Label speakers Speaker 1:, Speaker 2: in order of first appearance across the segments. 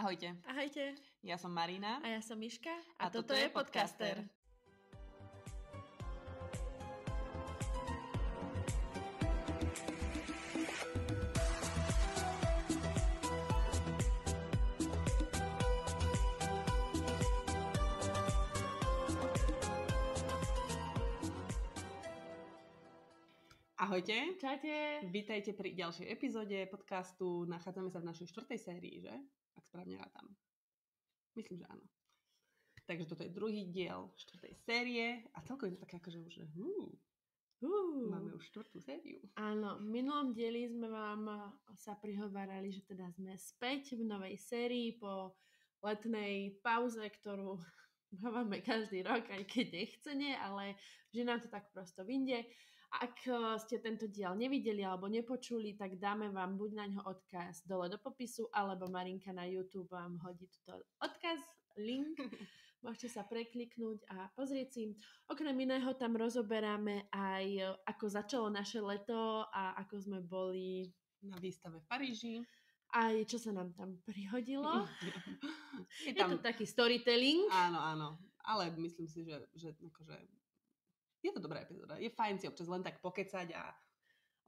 Speaker 1: Ahojte.
Speaker 2: Ahojte.
Speaker 1: Ja som Marina.
Speaker 2: A ja som Miška.
Speaker 1: A toto je Podcaster. Ahojte.
Speaker 2: Čaute.
Speaker 1: Vítajte pri ďalšej epizóde podcastu. Nachádzame sa v našej 4. sérii, že? Ak správne rátam. Myslím, že áno. Takže toto je druhý diel 4. série a celkovo je to také akože už máme už 4. sériu.
Speaker 2: Áno, v minulom dieli sme vám sa prihovárali, že teda sme späť v novej sérii po letnej pauze, ktorú máme každý rok, aj keď nechcene, ale že nám to tak prosto vyjde. Ak ste tento diel nevideli alebo nepočuli, tak dáme vám buď na ňo odkaz dole do popisu, alebo Marinka na YouTube vám hodí túto odkaz, link. Môžete sa prekliknúť a pozrieť si. Okrem iného tam rozoberáme aj, ako začalo naše leto a ako sme boli
Speaker 1: na výstave v Paríži.
Speaker 2: Aj čo sa nám tam prihodilo. Je to taký storytelling.
Speaker 1: Áno. Ale myslím si, že akože je to dobrá epizóda. Je fajn si občas len tak pokecať a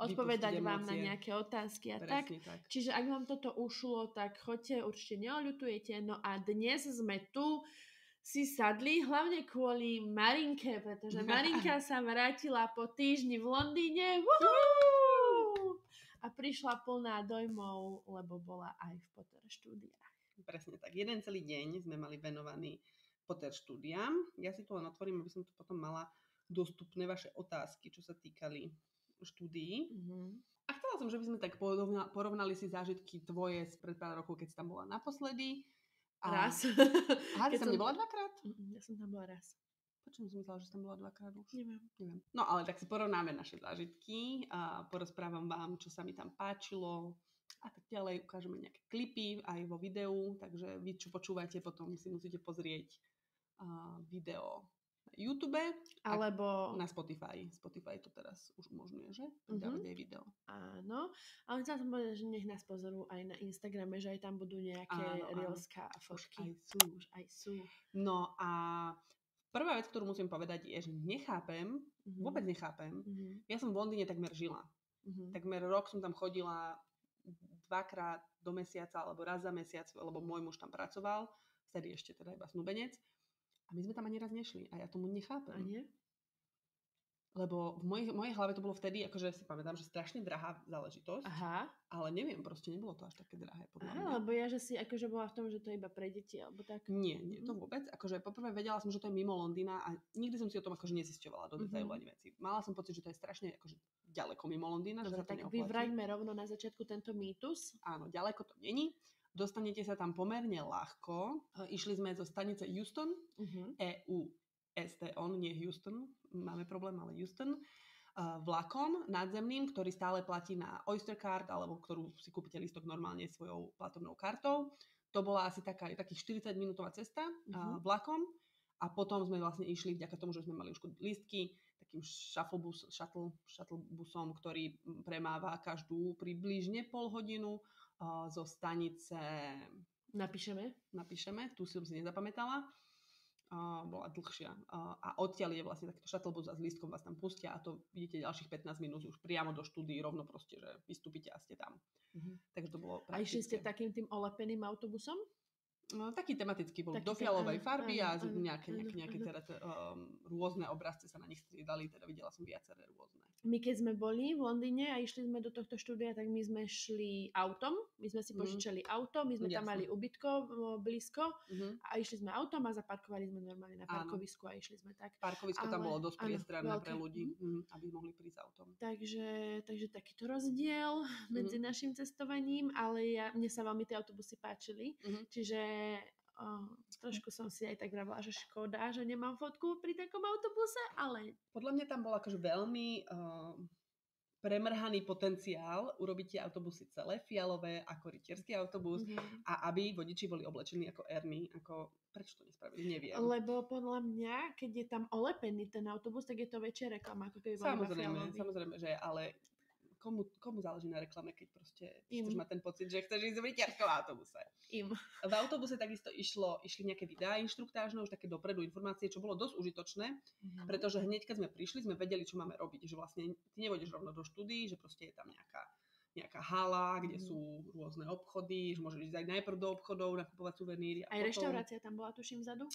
Speaker 2: odpovedať vám na nejaké otázky a
Speaker 1: tak.
Speaker 2: Čiže ak vám toto ušlo, tak choďte, určite neoľutujete. No a dnes sme tu si sadli, hlavne kvôli Marinke, pretože Marinka sa vrátila po týždni v Londýne. A prišla plná dojmov, lebo bola aj v Potter štúdiách.
Speaker 1: Presne tak. Jeden celý deň sme mali venovaný Potter štúdiám. Ja si to len otvorím, aby som tu potom mala dostupné vaše otázky, čo sa týkali štúdií.
Speaker 2: Mm-hmm.
Speaker 1: A chcela som, že by sme tak porovnali si zážitky tvoje spred pár rokov, keď si tam bola naposledy.
Speaker 2: Raz.
Speaker 1: Aha, ty tam nebola dvakrát?
Speaker 2: Ja som tam bola raz.
Speaker 1: Počujem, som myslela, že si tam bola dvakrát už.
Speaker 2: Neviem.
Speaker 1: No ale tak si porovnáme naše zážitky a porozprávam vám, čo sa mi tam páčilo a tak ďalej. Ukážeme nejaké klipy aj vo videu, takže vy, čo počúvate, potom si musíte pozrieť video na YouTube alebo na Spotify. Spotify to teraz už umožňuje, že? Dávať aj video.
Speaker 2: Áno, ale chcela som povedať, že nech nás pozorujú aj na Instagrame, že aj tam budú nejaké reelská a fotky. Už aj sú.
Speaker 1: No a prvá vec, ktorú musím povedať je, že vôbec nechápem. Ja som v Londýne takmer žila. Takmer rok som tam chodila 2-krát do mesiaca alebo raz za mesiac, lebo môj muž tam pracoval, vtedy ešte teda iba snúbenec. A my sme tam ani raz nešli a ja tomu nechápem.
Speaker 2: A nie?
Speaker 1: Lebo v mojej hlave to bolo vtedy, akože si pamätám, že strašne drahá záležitosť.
Speaker 2: Aha.
Speaker 1: Ale neviem, proste nebolo to až také drahé podľa mňa.
Speaker 2: Lebo ja, že si akože bola v tom, že to je iba pre deti, alebo tak.
Speaker 1: Nie, to vôbec. Akože poprvé vedela som, že to je mimo Londýna a nikdy som si o tom akože nezisťovala do detailu ani veci. Mala som pocit, že to je strašne akože ďaleko mimo Londýna.
Speaker 2: Dobre, tak vyvraťme rovno na začiatku tento mýtus.
Speaker 1: Áno, ďaleko to není. Dostanete sa tam pomerne ľahko. Išli sme zo stanice Euston, EUSTON, nie Houston, máme problém, ale Houston, vlakom nadzemným, ktorý stále platí na Oyster Card, alebo ktorú si kúpite lístok normálne svojou platobnou kartou. To bola asi takých 40-minútová cesta vlakom a potom sme vlastne išli vďaka tomu, že sme mali už lístky takým shuttlebusom, ktorý premáva každú približne pol hodinu zo stanice... Napíšeme, tu som si nezapamätala. Bola dlhšia. A odtiaľ je vlastne takýto shuttlebus a s lístkom vás tam pustia a to vidíte ďalších 15 minút už priamo do štúdií, rovno proste, že vystúpite a ste tam. Takže to bolo praktické.
Speaker 2: A išli ste takým tým olepeným autobusom?
Speaker 1: No, taký tematický bol do fialovej farby a nejaké teda rôzne obrazce sa na nich striedali, teda videla som viaceré rôzne.
Speaker 2: My keď sme boli v Londýne a išli sme do tohto štúdia, tak my sme šli autom, my sme si požičali auto, my sme tam mali ubytko blízko a išli sme autom a zaparkovali sme normálne na parkovisku a išli sme tak.
Speaker 1: Parkovisko tam bolo dosť priestranné pre ľudí, aby mohli prísť autom.
Speaker 2: Takže takýto rozdiel medzi našim cestovaním, ale mne sa veľmi tie autobusy páčili, čiže trošku som si aj tak vravila, že škoda, že nemám fotku pri takom autobuse, ale...
Speaker 1: Podľa mňa tam bol akože veľmi premrhaný potenciál urobiť tie autobusy celé fialové ako rytierský autobus a aby vodiči boli oblečení ako Ernie, prečo to nespravili, neviem.
Speaker 2: Lebo podľa mňa, keď je tam olepený ten autobus, tak je to väčšia reklama, ako keby bol iba fialový.
Speaker 1: Samozrejme, že ale komu záleží na reklame, keď proste
Speaker 2: Im.
Speaker 1: chceš mať ten pocit, že chceš ísť v rytiarskom autobuse. V autobuse takisto išli nejaké videá inštruktážne, už také dopredu informácie, čo bolo dosť užitočné, pretože hneď, keď sme prišli, sme vedeli, čo máme robiť. Že vlastne ty nevodíš rovno do štúdií, že proste je tam nejaká hala, kde sú rôzne obchody, že môžeš ísť aj najprv do obchodov, nakupovať suveníry.
Speaker 2: Aj reštaurácia tam bola, tuším, vzadu?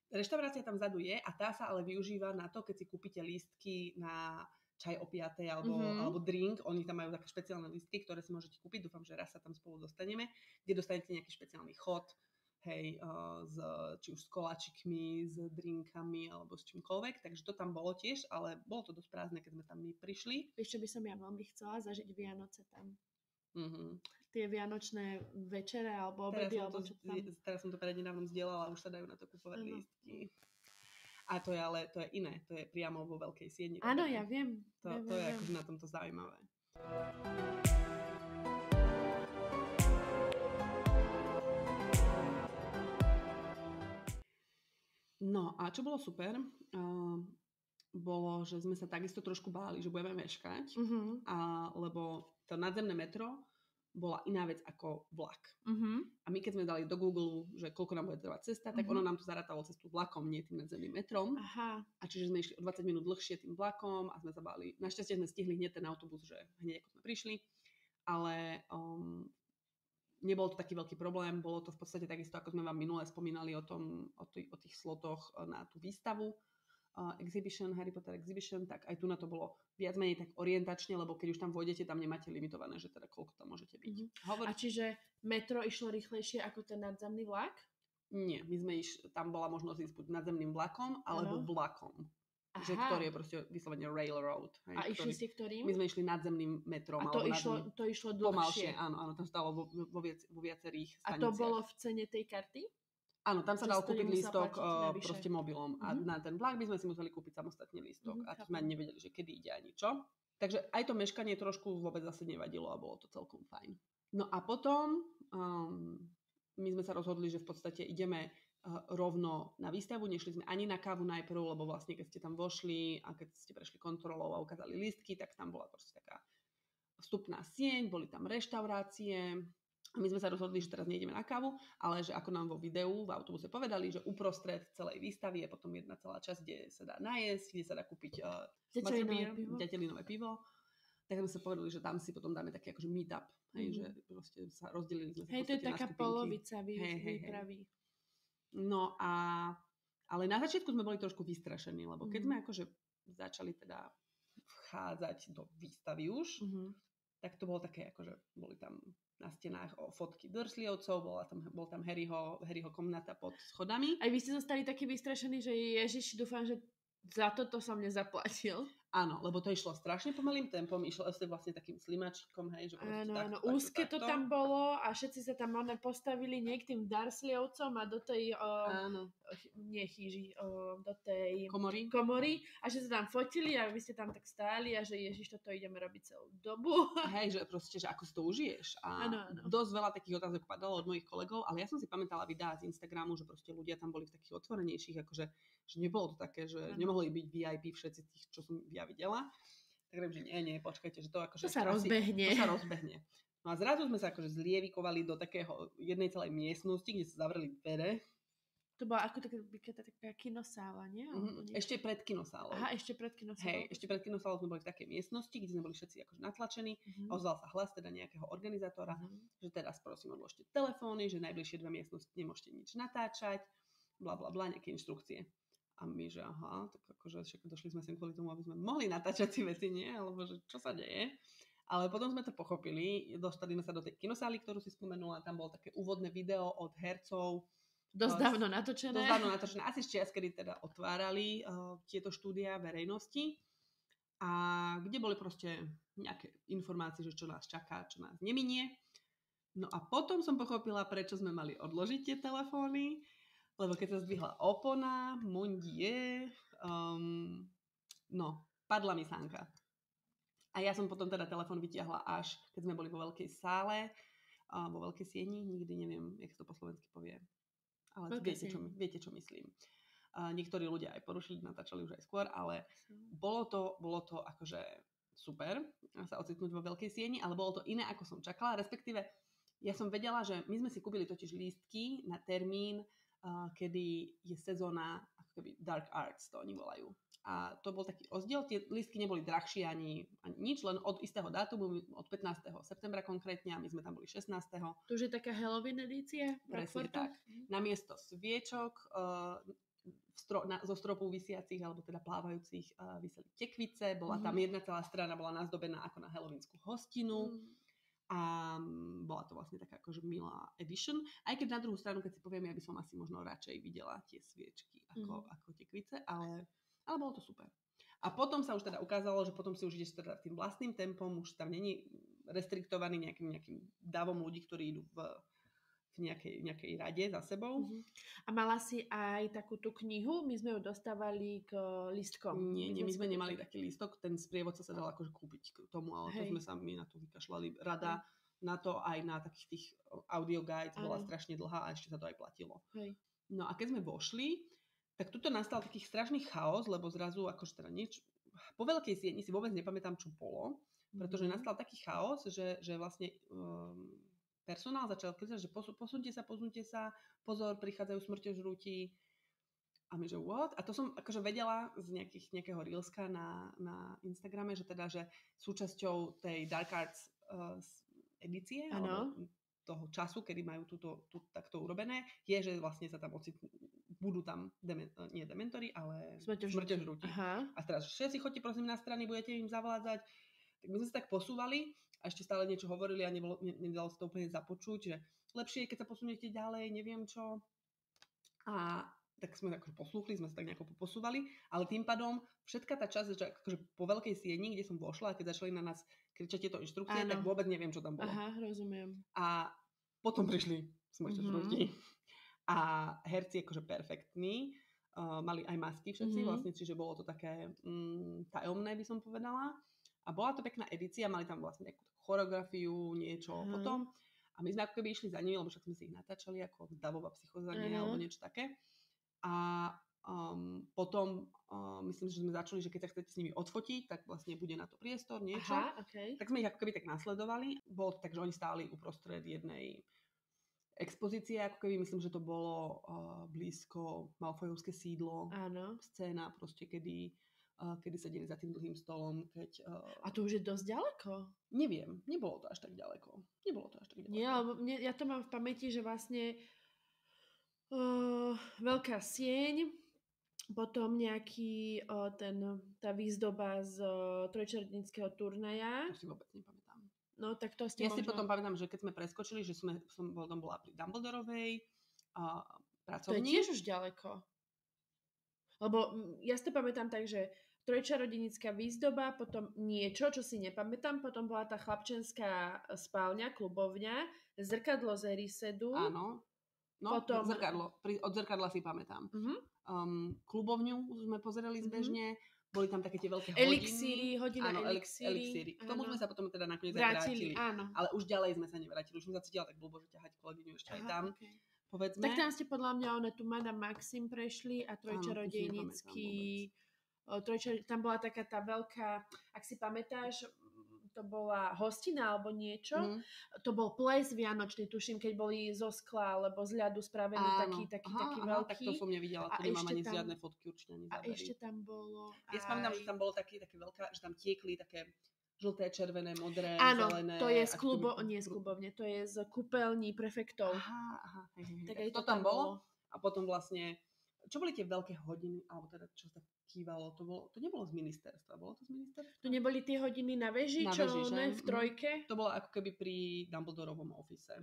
Speaker 1: Reštaurácia tam vzadu je a tá sa ale využíva na to, keď si kúpite lístky na čaj o 5 alebo drink. Oni tam majú také špeciálne lístky, ktoré si môžete kúpiť. Dúfam, že raz sa tam spolu dostaneme, kde dostanete nejaký špeciálny chod, hej, či už s koláčikmi, s drinkami alebo s čímkoľvek. Takže to tam bolo tiež, ale bolo to dosť prázdne, keď sme tam my prišli.
Speaker 2: Vieš, čo by som ja veľmi chcela zažiť Vianoce tam. Tie vianočné večere alebo obedy, alebo čo tam.
Speaker 1: Teraz som to prednedávnom zdieľala, už sa dajú na to kúpovať lístky. A to je iné, to je priamo vo Veľkej Sieni.
Speaker 2: Áno, ja viem.
Speaker 1: To je akože na tomto zaujímavé. No a čo bolo super, bolo, že sme sa takisto trošku báli, že budeme meškať, lebo to nadzemné metro bola iná vec ako vlak. A my keď sme dali do Google, že koľko nám bude trvať cesta, tak ono nám to zarátalo cestu vlakom, nie tým nadzemným metrom.
Speaker 2: Aha.
Speaker 1: A čiže sme išli o 20 minút dlhšie tým vlakom a sme sa báli. Našťastie sme stihli hneď ten autobus, že hneď ako sme prišli. Ale nebol to taký veľký problém. Bolo to v podstate takisto, ako sme vám minule spomínali o tých slotoch na tú výstavu. Harry Potter Exhibition, tak aj tu na to bolo viac menej tak orientačne, lebo keď už tam vôjdete, tam nemáte limitované, že teda koľko tam môžete byť.
Speaker 2: A čiže metro išlo rýchlejšie ako ten nadzemný vlak?
Speaker 1: Nie, tam bola možnosť ísť buď nadzemným vlakom, alebo vlakom. Že, ktorý je proste vyslovene railroad. Hej,
Speaker 2: a išli ste ktorým?
Speaker 1: My sme išli nadzemným metrom.
Speaker 2: A to išlo dlhšie?
Speaker 1: Pomalšie, áno, tam stalo vo viacerých staniciach.
Speaker 2: A to bolo v cene tej karty?
Speaker 1: Áno, tam sa dal kúpiť lístok proste mobilom. A na ten vlak by sme si museli kúpiť samostatný lístok. A sme ani nevedeli, že kedy ide ani čo. Takže aj to meškanie trošku vôbec zase nevadilo a bolo to celkom fajn. No a potom my sme sa rozhodli, že v podstate ideme rovno na výstavu. Nešli sme ani na kávu najprv, lebo vlastne keď ste tam vošli a keď ste prešli kontrolou a ukázali lístky, tak tam bola proste taká vstupná sieň, boli tam reštaurácie. A my sme sa rozhodli, že teraz nejdeme na kávu, ale že ako nám vo videu v autobuse povedali, že uprostred celej výstavy je potom jedna celá časť, kde sa dá najesť, kde sa dá kúpiť ďatelinové pivo. Tak sme sa povedali, že tam si potom dáme taký akože meet-up, že proste sa rozdelili sme sa
Speaker 2: to je taká polovica výpravy.
Speaker 1: No ale na začiatku sme boli trošku vystrašení, lebo keď sme akože začali teda vchádzať do výstavy už, tak to bolo také akože boli tam na stenách fotky Dursleyovcov, bol tam Harryho komnata pod schodami.
Speaker 2: Aj vy ste zostali takí vystrašení, že Ježiš, dúfam, že za toto som nezaplatil.
Speaker 1: Áno, lebo to išlo strašne pomalým tempom, išlo asi vlastne takým slimačkom, hej, že proste
Speaker 2: áno, úzke to tam bolo a všetci sa tam postavili nie k tým Dursleyovcom a do tej do tej komory a že sa tam fotili a vy ste tam tak stáli a že Ježiš, toto ideme robiť celú dobu.
Speaker 1: Hej, že proste, že ako si to užiješ. A dosť veľa takých otázok padalo od mojich kolegov, ale ja som si pamätala videá z Instagramu, že proste ľudia tam boli v takých otvorenejších, akože že nebolo to také, že nemohli byť VIP všetci tých, čo som ja videla. Tak viem, že nie, počkajte, že to akože...
Speaker 2: To sa rozbehne.
Speaker 1: No a zrazu sme sa akože zlievikovali do takého jednej celej miestnosti, kde sa zavreli dvere.
Speaker 2: To bola ako taká kinosála, nie?
Speaker 1: Ešte pred kinosálou.
Speaker 2: Aha, ešte pred kinosálou.
Speaker 1: Hej, ešte pred kinosálou sme boli v takej miestnosti, kde sme boli všetci akože natlačení. Ozval sa hlas teda nejakého organizátora, že teraz prosím odložte telefóny, že najbližšie 2 miestnosti nemôžete nič natáčať, blablabla, nejaké inštrukcie. A my, že aha, tak akože však došli sme sem kvôli tomu, aby sme mohli natáčať si veci, nie? Alebo že čo sa deje? Ale potom sme to pochopili, dostali sme sa do tej kinosály, ktorú si spomenula, tam bolo také úvodné video od hercov.
Speaker 2: Dosť dávno natočené.
Speaker 1: Asi z čias, kedy teda otvárali tieto štúdia verejnosti. A kde boli proste nejaké informácie, že čo nás čaká, čo nás neminie. No a potom som pochopila, prečo sme mali odložiť tie telefóny. Lebo keď sa zdvihla opona, mundie, padla mi sánka. A ja som potom teda telefón vytiahla až, keď sme boli vo veľkej sále, vo veľkej sieni, nikdy neviem, jak sa to po slovensky povie. Ale viete, čo myslím. Niektorí ľudia aj porušili, natáčali už aj skôr, ale bolo to akože super. sa ocitnúť vo veľkej sieni, ale bolo to iné, ako som čakala, respektíve ja som vedela, že my sme si kúpili totiž lístky na termín, kedy je sezóna ako keby Dark Arts, to oni volajú. A to bol taký rozdiel, tie lístky neboli drahšie ani nič, len od istého dátumu, od 15. septembra konkrétne, a my sme tam boli 16.
Speaker 2: To už je taká Halloween edícia?
Speaker 1: Presne tak. Namiesto sviečok zo stropu visiacich, alebo teda plávajúcich, viseli tekvice, bola tam jedna celá strana, bola nazdobená ako na halloweenskú hostinu. A bola to vlastne taká akože milá edition. Aj keď na druhú stranu, keď si poviem, ja by som asi možno radšej videla tie sviečky ako tekvice, ale bolo to super. A potom sa už teda ukázalo, že potom si už ideš teda tým vlastným tempom, už tam není restriktovaný nejakým davom ľudí, ktorí idú v nejakej rade za sebou.
Speaker 2: A mala si aj takú tú knihu? My sme ju dostávali k lístkom.
Speaker 1: Nie, my sme nemali taký lístok, ten sprievodca sa dal akože kúpiť k tomu, ale to sme sa my na to vykašľali. Rada na to aj na takých tých audio guides bola strašne dlhá a ešte sa to aj platilo. No a keď sme vošli, tak tuto nastal taký strašný chaos, lebo zrazu akože teda niečo, po veľkej sieni si vôbec nepamätám, čo bolo, pretože nastal taký chaos, že vlastne personál začal kričať, že posunte sa, pozor, prichádzajú smrťožrúti. A my, že what? A to som akože vedela z nejakého reelska na Instagrame, že teda, že súčasťou tej Dark Arts edície, alebo toho času, kedy majú takto urobené, je, že vlastne sa tam budú tam nie dementori, ale smrťožrúti. A teraz všetci chodte prosím na strany, budete im zavládzať. Tak my sme sa tak posúvali a ešte stále niečo hovorili a nedalo sa to úplne započuť, že lepšie je, keď sa posuniete ďalej, neviem čo. A tak sme akože poslúchli, sme sa tak nejako posúvali, ale tým pádom všetka tá časť, že akože po veľkej sieni, kde som vošla a keď začali na nás kričať tieto inštrukcie, tak vôbec neviem, čo tam bolo.
Speaker 2: Aha, rozumiem.
Speaker 1: A potom prišli smrťožrúti. A herci akože perfektní, mali aj masky všetci, vlastne, čiže bolo to také tajomné, by som povedala. A bola to pekná edícia, mali tam vlastne nejakú choreografiu, niečo potom. A my sme ako keby išli za nimi, lebo však sme si ich natáčali ako davová psychozanie alebo niečo také. A potom myslím, že sme začali, že keď sa chcete s nimi odfotiť, tak vlastne bude na to priestor, niečo. Tak sme ich ako keby tak nasledovali. Bolo to tak, že oni stáli uprostred jednej expozície, ako keby, myslím, že to bolo blízko Malfoyovské sídlo.
Speaker 2: Áno.
Speaker 1: Scéna proste, kedy sedeli za tým dlhým stolom.
Speaker 2: A to už je dosť ďaleko?
Speaker 1: Neviem, nebolo to až tak ďaleko.
Speaker 2: Nie, lebo ja to mám v pamäti, že vlastne veľká sieň, potom nejaký tá výzdoba z trojčarodejníckeho turnaja.
Speaker 1: To si vôbec nepamätám.
Speaker 2: No, tak to ste
Speaker 1: ja si potom pamätám, že keď sme preskočili, že som bola pri Dumbledorovej pracovni.
Speaker 2: To je tiež už ďaleko. Lebo ja si to pamätám tak, že trojčarodejnícka výzdoba, potom niečo, čo si nepamätám, potom bola tá chlapčenská spálňa, klubovňa, zrkadlo z Erisedu.
Speaker 1: Áno. No, potom od zrkadla si pamätám. Klubovňu sme pozerali zbežne, boli tam také tie veľké elixíry. K tomu sme sa potom teda nakoniec vrátili. Ale už ďalej sme sa nevrátili. Už som sa cítila tak blbo, že ťahať kolegyňu ešte aj tam. Okay. Povedzme.
Speaker 2: Tak tam ste podľa mňa tu Madame Maxim prešli a trojčarodejnícky. Tam bola taká tá veľká, ak si pamätáš, to bola hostina alebo niečo. To bol ples vianočný, tuším, keď boli zo skla alebo z ľadu spravený taký veľký.
Speaker 1: Tak to som nevidela, to nemám ani žiadne fotky, určite ani zábery.
Speaker 2: A ešte tam bolo
Speaker 1: Ja spomínam, že tam bolo také veľká, že tam tiekli také žlté, červené, modré, zelené.
Speaker 2: Áno, to je nie z klubovne, to je z kúpeľní prefektov.
Speaker 1: Aha. Tak to tam bolo. A potom vlastne, čo boli tie veľké hodiny, alebo teda čo sa kývalo, to nebolo z ministerstva, bolo to z ministerstva?
Speaker 2: To neboli tie hodiny na veži, v trojke?
Speaker 1: To bolo ako keby pri Dumbledorovom office.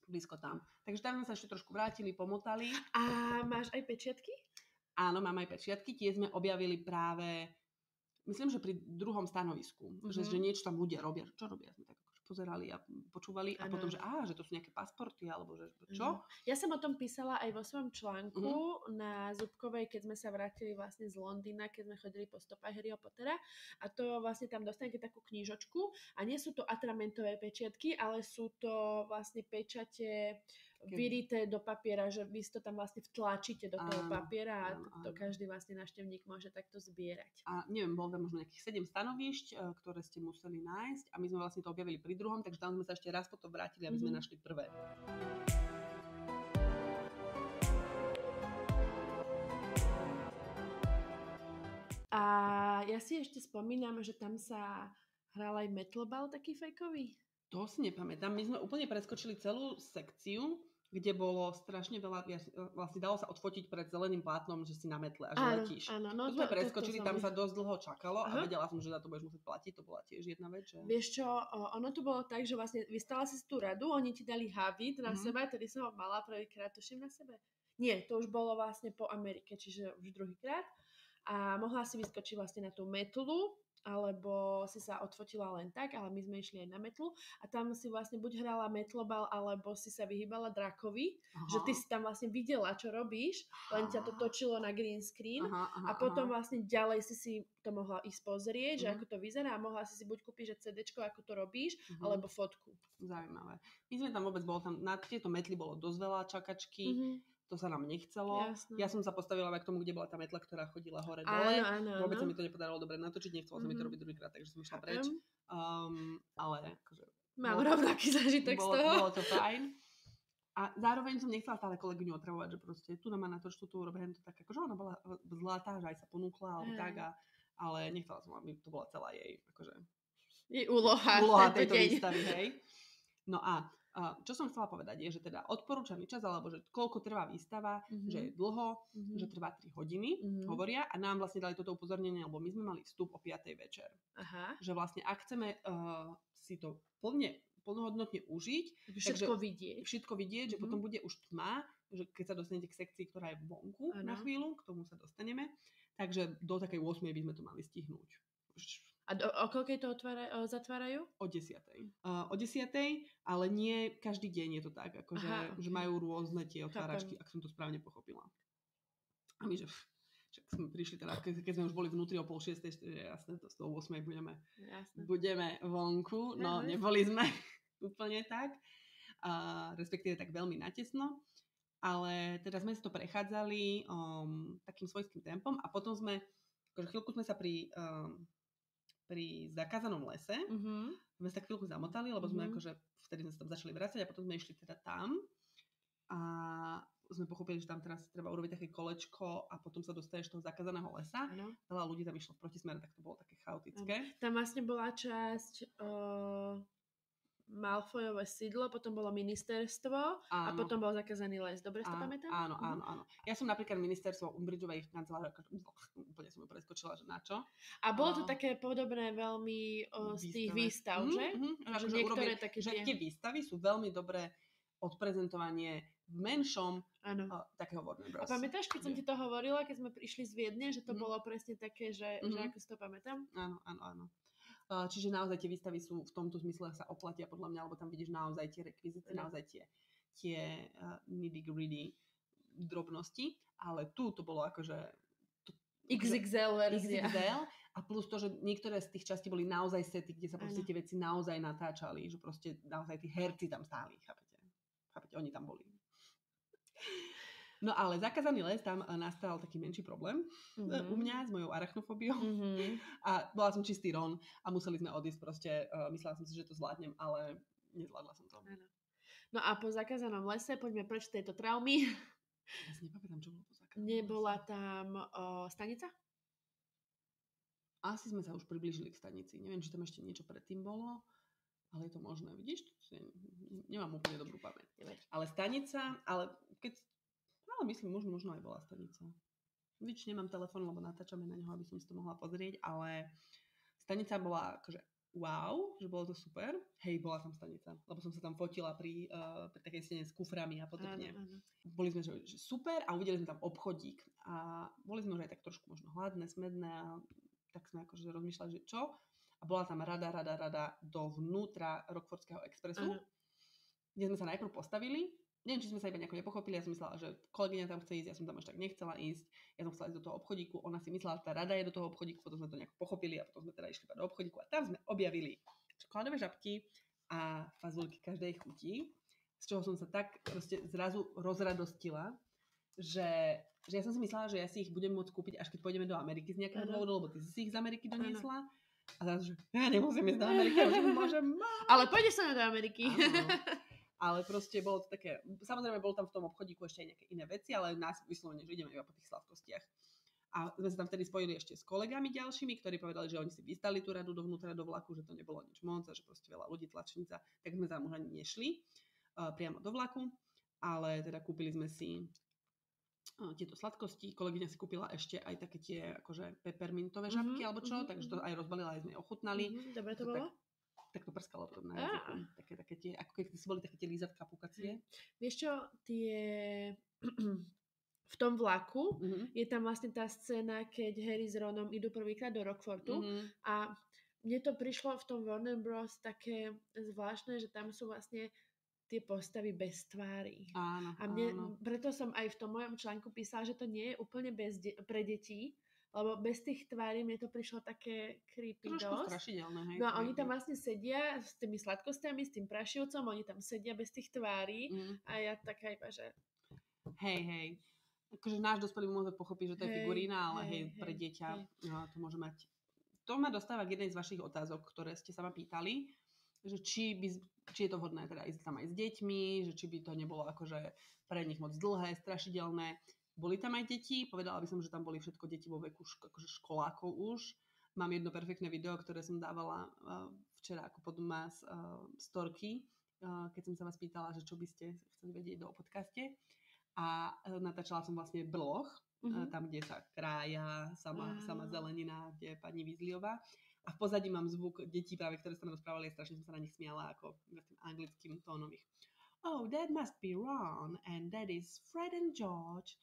Speaker 1: Blízko tam. Takže tam sme sa ešte trošku vrátili, pomotali.
Speaker 2: A máš aj pečiatky?
Speaker 1: Áno, mám aj pečiatky, tie sme objavili práve, myslím, že pri druhom stanovisku, že niečo tam ľudia robia. Čo robia? Sme tak pozerali a počúvali a potom, že to sú nejaké pasporty, alebo že čo?
Speaker 2: Ja som o tom písala aj vo svojom článku na Zubkovej, keď sme sa vrátili vlastne z Londýna, keď sme chodili po stopách Harryho Pottera a to vlastne tam dostanete takú knižočku a nie sú to atramentové pečiatky, ale sú to vlastne pečate vyrité do papiera, že vy si to tam vlastne vtlačíte do toho papiera a to každý vlastne návštevník môže takto zbierať.
Speaker 1: A neviem, bolo tam možno nejakých 7 stanovišť, ktoré ste museli nájsť a my sme vlastne to objavili pri druhom, takže tam sme sa ešte raz potom vrátili, aby sme našli prvé.
Speaker 2: A ja si ešte spomínam, že tam sa hral aj metlbal taký fejkový.
Speaker 1: To si nepamätám. My sme úplne preskočili celú sekciu, kde bolo strašne veľa, vlastne dalo sa odfotiť pred zeleným plátnom, že si na metle a že letíš.
Speaker 2: Áno,
Speaker 1: to sme preskočili, tam sa dosť dlho čakalo a vedela som, že za to budeš musieť platiť, to bola tiež jedna vec. Že...
Speaker 2: Vieš čo, ono to bolo tak, že vlastne vystala si tú radu, oni ti dali habit na seba, ktorý som mala prvýkrát, tuším na sebe. Nie, to už bolo vlastne po Amerike, čiže už druhýkrát. A mohla si vyskočiť vlastne na tú metlu, alebo si sa odfotila len tak, ale my sme išli aj na metlu a tam si vlastne buď hrala metlobal, alebo si sa vyhýbala drakovi, že ty si tam vlastne videla, čo robíš, len ťa to točilo na green screen a potom vlastne ďalej si to mohla ísť pozrieť, že ako to vyzerá a mohla si buď kúpiť, že CDčko, ako to robíš, alebo fotku.
Speaker 1: Zaujímavé. My sme tam vôbec, bolo tam, na tieto metly bolo dosť veľa čakačky, to sa nám nechcelo.
Speaker 2: Jasne.
Speaker 1: Ja som sa postavila aj k tomu, kde bola tá metla, ktorá chodila hore-dole. Vôbec sa mi to nepodarilo dobre natočiť, nechcela sa mi to robiť druhýkrát, takže som išla preč. Ale akože...
Speaker 2: Mám rovnaký zážitok z toho.
Speaker 1: Bolo to fajn. A zároveň som nechcela stále kolegyňu otravovať, že proste tu nám má natoč, tu urobím to tak, akože ona bola zlatá, že aj sa ponúkla, alebo tak, ale nechcela som, aby to bola celá jej, akože...
Speaker 2: Jej úloha
Speaker 1: tejto výstavy, hej. No a čo som chcela povedať je, že teda odporúčaný čas, alebo že koľko trvá výstava, že je dlho, že trvá 3 hodiny, hovoria a nám vlastne dali toto upozornenie, lebo my sme mali vstup o 5:00 večer. Že vlastne ak chceme si to plnohodnotne užiť, všetko vidieť, že potom bude už tma, že keď sa dostanete k sekcii, ktorá je vonku na chvíľu, k tomu sa dostaneme, takže do takej 8:00 by sme to mali stihnúť.
Speaker 2: A o koľkej to zatvárajú?
Speaker 1: O 10:00. O 10:00, ale nie každý deň je to tak, akože že majú rôzne tie otváračky, ak som to správne pochopila. A my, že sme prišli teda, keď sme už boli vnútri o 5:30, že jasné, to z toho 8:00 budeme vonku, no neboli sme úplne tak, respektíve tak veľmi natesno, ale teda sme si to prechádzali takým svojským tempom a potom sme, akože chvíľku sme sa pri zakázanom lese. Sme sa chvíľku zamotali, lebo sme akože vtedy sme sa tam začali vrácať a potom sme išli teda tam a sme pochopili, že tam teraz treba urobiť také kolečko a potom sa dostaneš z toho zakázaného lesa. Veľa ľudí tam išlo v protismere, tak to bolo také chaotické.
Speaker 2: Tam vlastne bola časť Malfoyové sídlo, potom bolo ministerstvo a potom bol zakázaný les. Dobre si to pamätám?
Speaker 1: Áno. Ja som napríklad ministerstvo Umbridgeovej kancelárie, úplne som ju preskočila, že na čo.
Speaker 2: A bolo to také podobné veľmi z tých výstav, že?
Speaker 1: Že niektoré také tie výstavy sú veľmi dobré odprezentovanie v menšom takého Warner Bros.
Speaker 2: A pamätáš, keď som ti to hovorila, keď sme prišli z Viedne, že to bolo presne také, že ako si to pamätám?
Speaker 1: Áno. Čiže naozaj tie výstavy sú v tomto zmysle sa oplatia podľa mňa, lebo tam vidíš naozaj tie rekvizity, naozaj tie nitty-gritty drobnosti, ale tu to bolo akože
Speaker 2: XXL verzia.
Speaker 1: A plus to, že niektoré z tých častí boli naozaj sety, kde sa proste tie veci naozaj natáčali, že proste naozaj tí herci tam stáli, chápete? Oni tam boli. No ale zakázaný les, tam nastal taký menší problém u mňa s mojou arachnofóbiou a bola som čistý Ron a museli sme odísť proste, myslela som si, že to zvládnem, ale nezvládla som to.
Speaker 2: No a po zakázanom lese poďme preč tejto traumy.
Speaker 1: Ja si nepamätám, čo bolo po zakázanom
Speaker 2: Nebola tam stanica?
Speaker 1: Asi sme sa už priblížili k stanici. Neviem, či tam ešte niečo predtým bolo, ale je to možné. Vidíš? Nemám úplne dobrú pamäť. Ale stanica, ale myslím, možno aj bola stanica. Vidíš, nemám telefón, lebo natáčame na neho, aby som si to mohla pozrieť, ale stanica bola akože wow, že bolo to super. Hej, bola tam stanica, lebo som sa tam fotila pri takej stene s kuframi a podobne. Boli sme, že super a uvideli sme tam obchodík. A boli sme už aj tak trošku možno hladné, smedné a tak sme akože rozmýšľali, že čo. A bola tam rada dovnútra Rockfordského expresu, kde sme sa najprv postavili. Neviem, či sme sa iba nejako nepochopili, ja som myslela, že kolegyňa tam chce ísť, ja som tam až tak nechcela ísť, ja som chcela ísť do toho obchodíku, ona si myslela, že tá rada je do toho obchodíku, potom sme to nejako pochopili a potom sme teda išli do obchodíku a tam sme objavili čokoládové žabky a fazulky každej chuti z čoho som sa tak proste zrazu rozradostila, že ja som si myslela, že ja si ich budem môcť kúpiť, až keď pôjdeme do Ameriky z nejakého dôvodu, lebo ty si ich z Ameriky doniesla. A zrazu, že ja nemusím ísť do Ameriky, už môžem mať.
Speaker 2: Ale pôjde sa do Ameriky.
Speaker 1: Ale proste bolo to také, samozrejme bolo tam v tom obchodíku ešte aj nejaké iné veci, ale nás vyslovene, že ideme iba po tých sladkostiach. A sme sa tam vtedy spojili ešte s kolegami ďalšími, ktorí povedali, že oni si vystali tú radu dovnútra do vlaku, že to nebolo nič moc a že proste veľa ľudí tlačnica, tak sme tam už ani nešli priamo do vlaku, ale teda kúpili sme si tieto sladkosti. Kolegyňa si kúpila ešte aj také tie akože peppermintové žabky alebo čo, takže to aj rozbalila, aj sme ochutnali.
Speaker 2: Dobre to bolo?
Speaker 1: Tak to prskalo potom na jazyku. Také tie, ako keď si boli také tie lízatka pukacie.
Speaker 2: Vieš čo, v tom vlaku je tam vlastne tá scéna, keď Harry s Ronom idú prvýkrát do Rockfortu a mne to prišlo v tom Warner Bros. Také zvláštne, že tam sú vlastne tie postavy bez tvári.
Speaker 1: Áno,
Speaker 2: a preto som aj v tom mojom článku písala, že to nie je úplne pre detí, lebo bez tých tvári mne to prišlo také creepy dosť.
Speaker 1: Trošku strašidelné, hej.
Speaker 2: No a oni tam vlastne sedia s tými sladkosťami, s tým prašivcom, oni tam sedia bez tých tvári a ja taká iba, že...
Speaker 1: Hej. Akože náš dospelý mozog pochopí, že to je figurína, ale pre dieťa to môže mať... To ma dostáva k jednej z vašich otázok, ktoré ste sa ma pýtali, že či je to vhodné teda ísť tam aj s deťmi, že či by to nebolo akože pre nich moc dlhé, strašidelné. Boli tam aj deti, povedala by som, že tam boli všetko deti vo veku akože školákov už. Mám jedno perfektné video, ktoré som dávala včera ako pod más storky, keď som sa vás pýtala, že čo by ste chceli vedieť do podcaste. A natáčala som vlastne brloch, tam, kde sa krája sama zelenina, kde je pani Weasleyová. A v pozadí mám zvuk detí práve, ktoré sa rozprávali a strašne som sa na nich smiala ako tým anglickým tónom ich. Oh, that must be Ron, and that is Fred and George.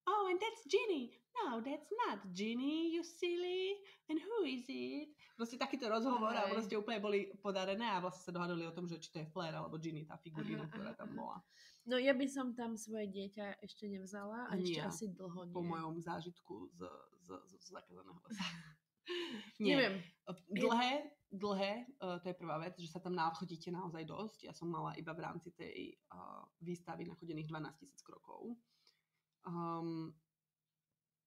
Speaker 1: Oh, and that's Ginny. No, that's not Ginny, you silly. And who is it? Proste takýto rozhovor a proste úplne boli podarené a vlastne sa dohadali o tom, že či to je Flair alebo Ginny, tá figurína, ktorá tam bola.
Speaker 2: No ja by som tam svoje dieťa ešte nevzala a ešte asi dlho nie.
Speaker 1: Po mojom zážitku z zakázaného lesa.
Speaker 2: Neviem.
Speaker 1: Dlhé, to je prvá vec, že sa tam chodíte naozaj dosť. Ja som mala iba v rámci tej výstavy nachodených 12 000 krokov.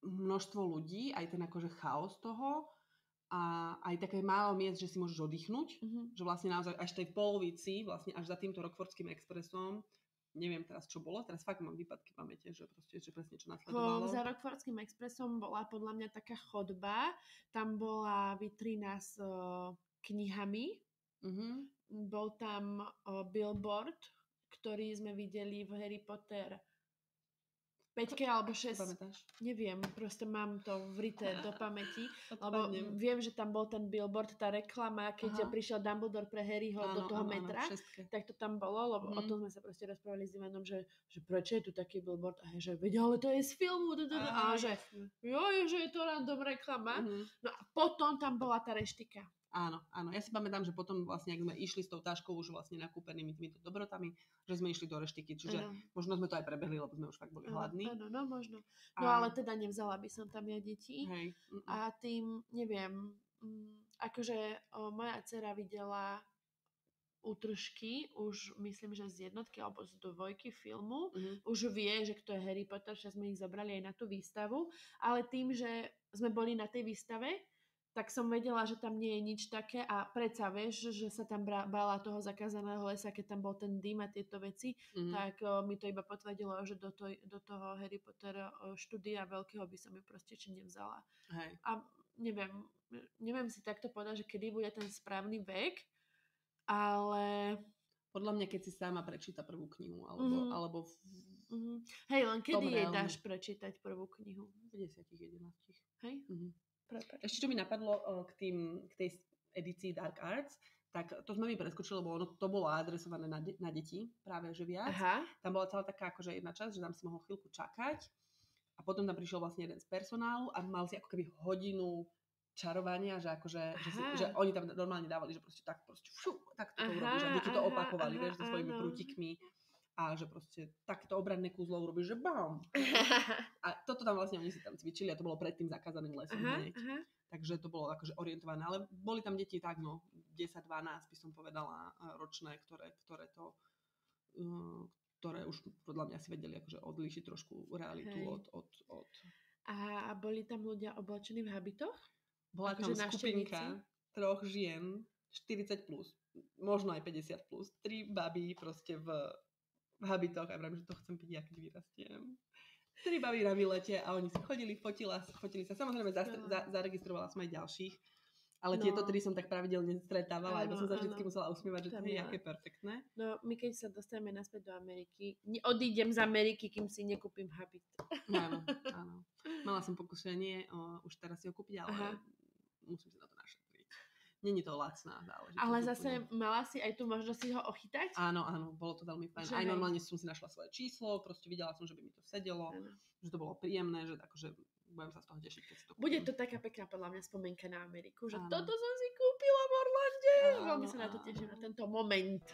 Speaker 1: Množstvo ľudí, aj ten akože chaos toho a aj také málo miest, že si môžeš oddychnúť, že vlastne naozaj až tej polovici, vlastne až za týmto Rockfordským expresom, neviem teraz, čo bolo, teraz fakt mám výpadky v pamäte, že proste, že presne čo nasledovalo.
Speaker 2: Za Rockfordským expresom bola podľa mňa taká chodba, tam bola vitrína s knihami, bol tam billboard, ktorý sme videli v Harry Potter 5 alebo 6, neviem, proste mám to vrité do pamäti, lebo viem, že tam bol ten billboard, tá reklama, keď prišiel Dumbledore pre Harryho do toho metra, tak to tam bolo, lebo o tom sme sa proste rozprávali s Ivanom, že prečo je tu taký billboard a že veď, ale to je z filmu, a že že je to random reklama. No a potom tam bola tá reštika.
Speaker 1: Áno. Ja si pamätám, že potom vlastne, ak sme išli s tou táškou už vlastne nakúpenými týmito dobrotami, že sme išli do reštiky, čiže možno sme to aj prebehli, lebo sme už fakt boli hladní.
Speaker 2: Áno, možno. No ale teda nevzala by som tam ja deti.
Speaker 1: Hej.
Speaker 2: A tým, neviem, akože moja dcera videla útržky, už myslím, že z jednotky alebo z dvojky filmu. Už vie, že kto je Harry Potter, že sme ich zobrali aj na tú výstavu, ale tým, že sme boli na tej výstave, tak som vedela, že tam nie je nič také a predsa vieš, že sa tam bála toho zakázaného lesa, keď tam bol ten dym a tieto veci, tak mi to iba potvrdilo, že do toho Harry Potter štúdia veľkého by som ju proste ešte nevzala.
Speaker 1: Hej.
Speaker 2: A neviem si takto povedať, že kedy bude ten správny vek, ale...
Speaker 1: Podľa mňa, keď si sama prečíta prvú knihu, alebo
Speaker 2: Hej, len kedy jej dáš prečítať prvú knihu?
Speaker 1: V 10-11.
Speaker 2: Hej?
Speaker 1: Ešte čo mi napadlo k tej edícii Dark Arts, tak to sme mi preskočili, lebo ono to bolo adresované na deti, práve že viac.
Speaker 2: Aha.
Speaker 1: Tam bola celá taká akože jedna časť, že tam si mohol chvíľku čakať a potom tam prišiel vlastne jeden z personálu a mal si ako keby hodinu čarovania, že akože, že oni tam normálne dávali, že proste tak to urobíš a deti to opakovali, vieš, so svojimi prútikmi. A že proste takéto obranné kúzlo urobíš, že bam. A toto tam vlastne oni si tam cvičili a to bolo predtým zakázaným lesom hneď. Takže to bolo akože orientované. Ale boli tam deti tak, 10-12 by som povedala ročné, ktoré to ktoré už podľa mňa si vedeli akože odlíšiť trošku realitu od...
Speaker 2: A boli tam ľudia oblečení v habitoch?
Speaker 1: Bola tam skupinka 3 žien, 40 plus, možno aj 50 plus, 3 baby proste v habitoch a vravím, že to chcem piť ja, keď vyrastiem. 3 baby na výlete a oni si fotili sa. Samozrejme, zaregistrovala som aj ďalších. Ale tieto 3 som tak pravidelne stretávala, lebo som sa vždy musela usmievať, že to je aké perfektné.
Speaker 2: No, my keď sa dostaneme naspäť do Ameriky, odídem z Ameriky, kým si nekúpim habit.
Speaker 1: Áno. Mala som pokušenie už teraz si ho kúpiť, ale musím si na to našetriť. Není to lacná záležitosť.
Speaker 2: Ale zase mala si aj tu možnosť si ho ochytať?
Speaker 1: Áno, bolo to veľmi fajn. Aj normálne som si našla svoje číslo, proste videla som, že by mi to sedelo, že to bolo príjemné, že akože budem sa z toho tešiť, keď si to kúpim.
Speaker 2: Bude to taká pekná podľa mňa spomienka na Ameriku, že toto som si kúpila v Orlande. Veľmi sa na to teším, na tento moment.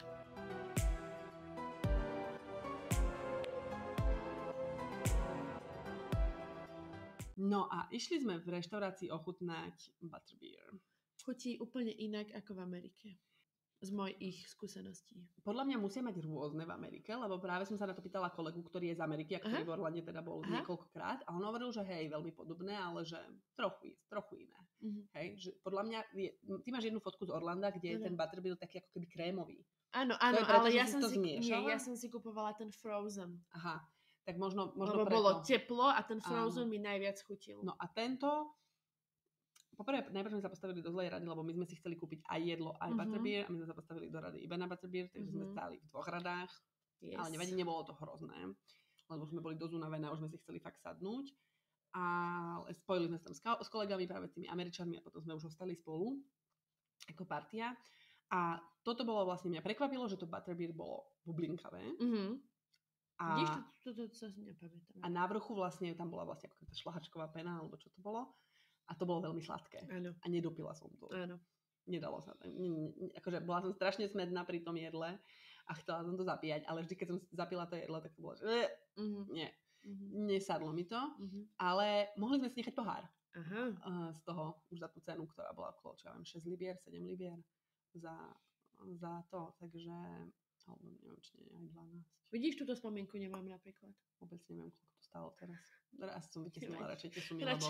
Speaker 1: No a išli sme v reštaurácii ochutnať butterbeer.
Speaker 2: Chutí úplne inak ako v Amerike. Z mojich skúseností.
Speaker 1: Podľa mňa musia mať rôzne v Amerike, lebo práve som sa na to pýtala kolegu, ktorý je z Ameriky a ktorý v Orlande teda bol niekoľkokrát a on hovoril, že hej, veľmi podobné, ale že trochu iné. Hej, že podľa mňa, ty máš jednu fotku z Orlanda, kde je ten butterbeer taký ako keby krémový.
Speaker 2: Áno, ale ja som si kupovala ten frozen.
Speaker 1: Aha, tak možno
Speaker 2: lebo
Speaker 1: preto.
Speaker 2: Bolo teplo a ten frozen mi najviac chutil.
Speaker 1: No a tento... Poprvé, najprv sme sa postavili do zlej rady, lebo my sme si chceli kúpiť aj jedlo, aj butterbeer a my sme sa postavili do rady iba na butterbeer, takže sme stáli v 2 radách. Yes. Ale nevadí, nebolo to hrozné, lebo sme boli dosť unavené a už sme si chceli fakt sadnúť. Ale spojili sme sa tam s kolegami, práve s tými Američanmi a potom sme už ostali spolu ako partia. A toto bolo vlastne, mňa prekvapilo, že to butterbeer bolo bublinkavé.
Speaker 2: Vidíš, toto sa nepamätám.
Speaker 1: A na vrchu vlastne, tam bola vlastne ako šlahačková pena, alebo čo to bolo. A to bolo veľmi sladké.
Speaker 2: Áno.
Speaker 1: A nedopila som to.
Speaker 2: Áno.
Speaker 1: Nedalo sa. Akože bola som strašne smedná pri tom jedle a chcela som to zapíjať, ale vždy, keď som zapila to jedlo, tak to bolo, že nie. Nesadlo mi to, ale mohli sme si nechať pohár. Z toho, už za tú cenu, ktorá bola okolo, 6 libier, 7 libier za to, takže alebo neviem, či nie, aj 12.
Speaker 2: Vidíš, túto spomienku nemám napríklad.
Speaker 1: Vôbec neviem, koľko to stálo teraz. Raz som vytiesnila radšej tesumila, lebo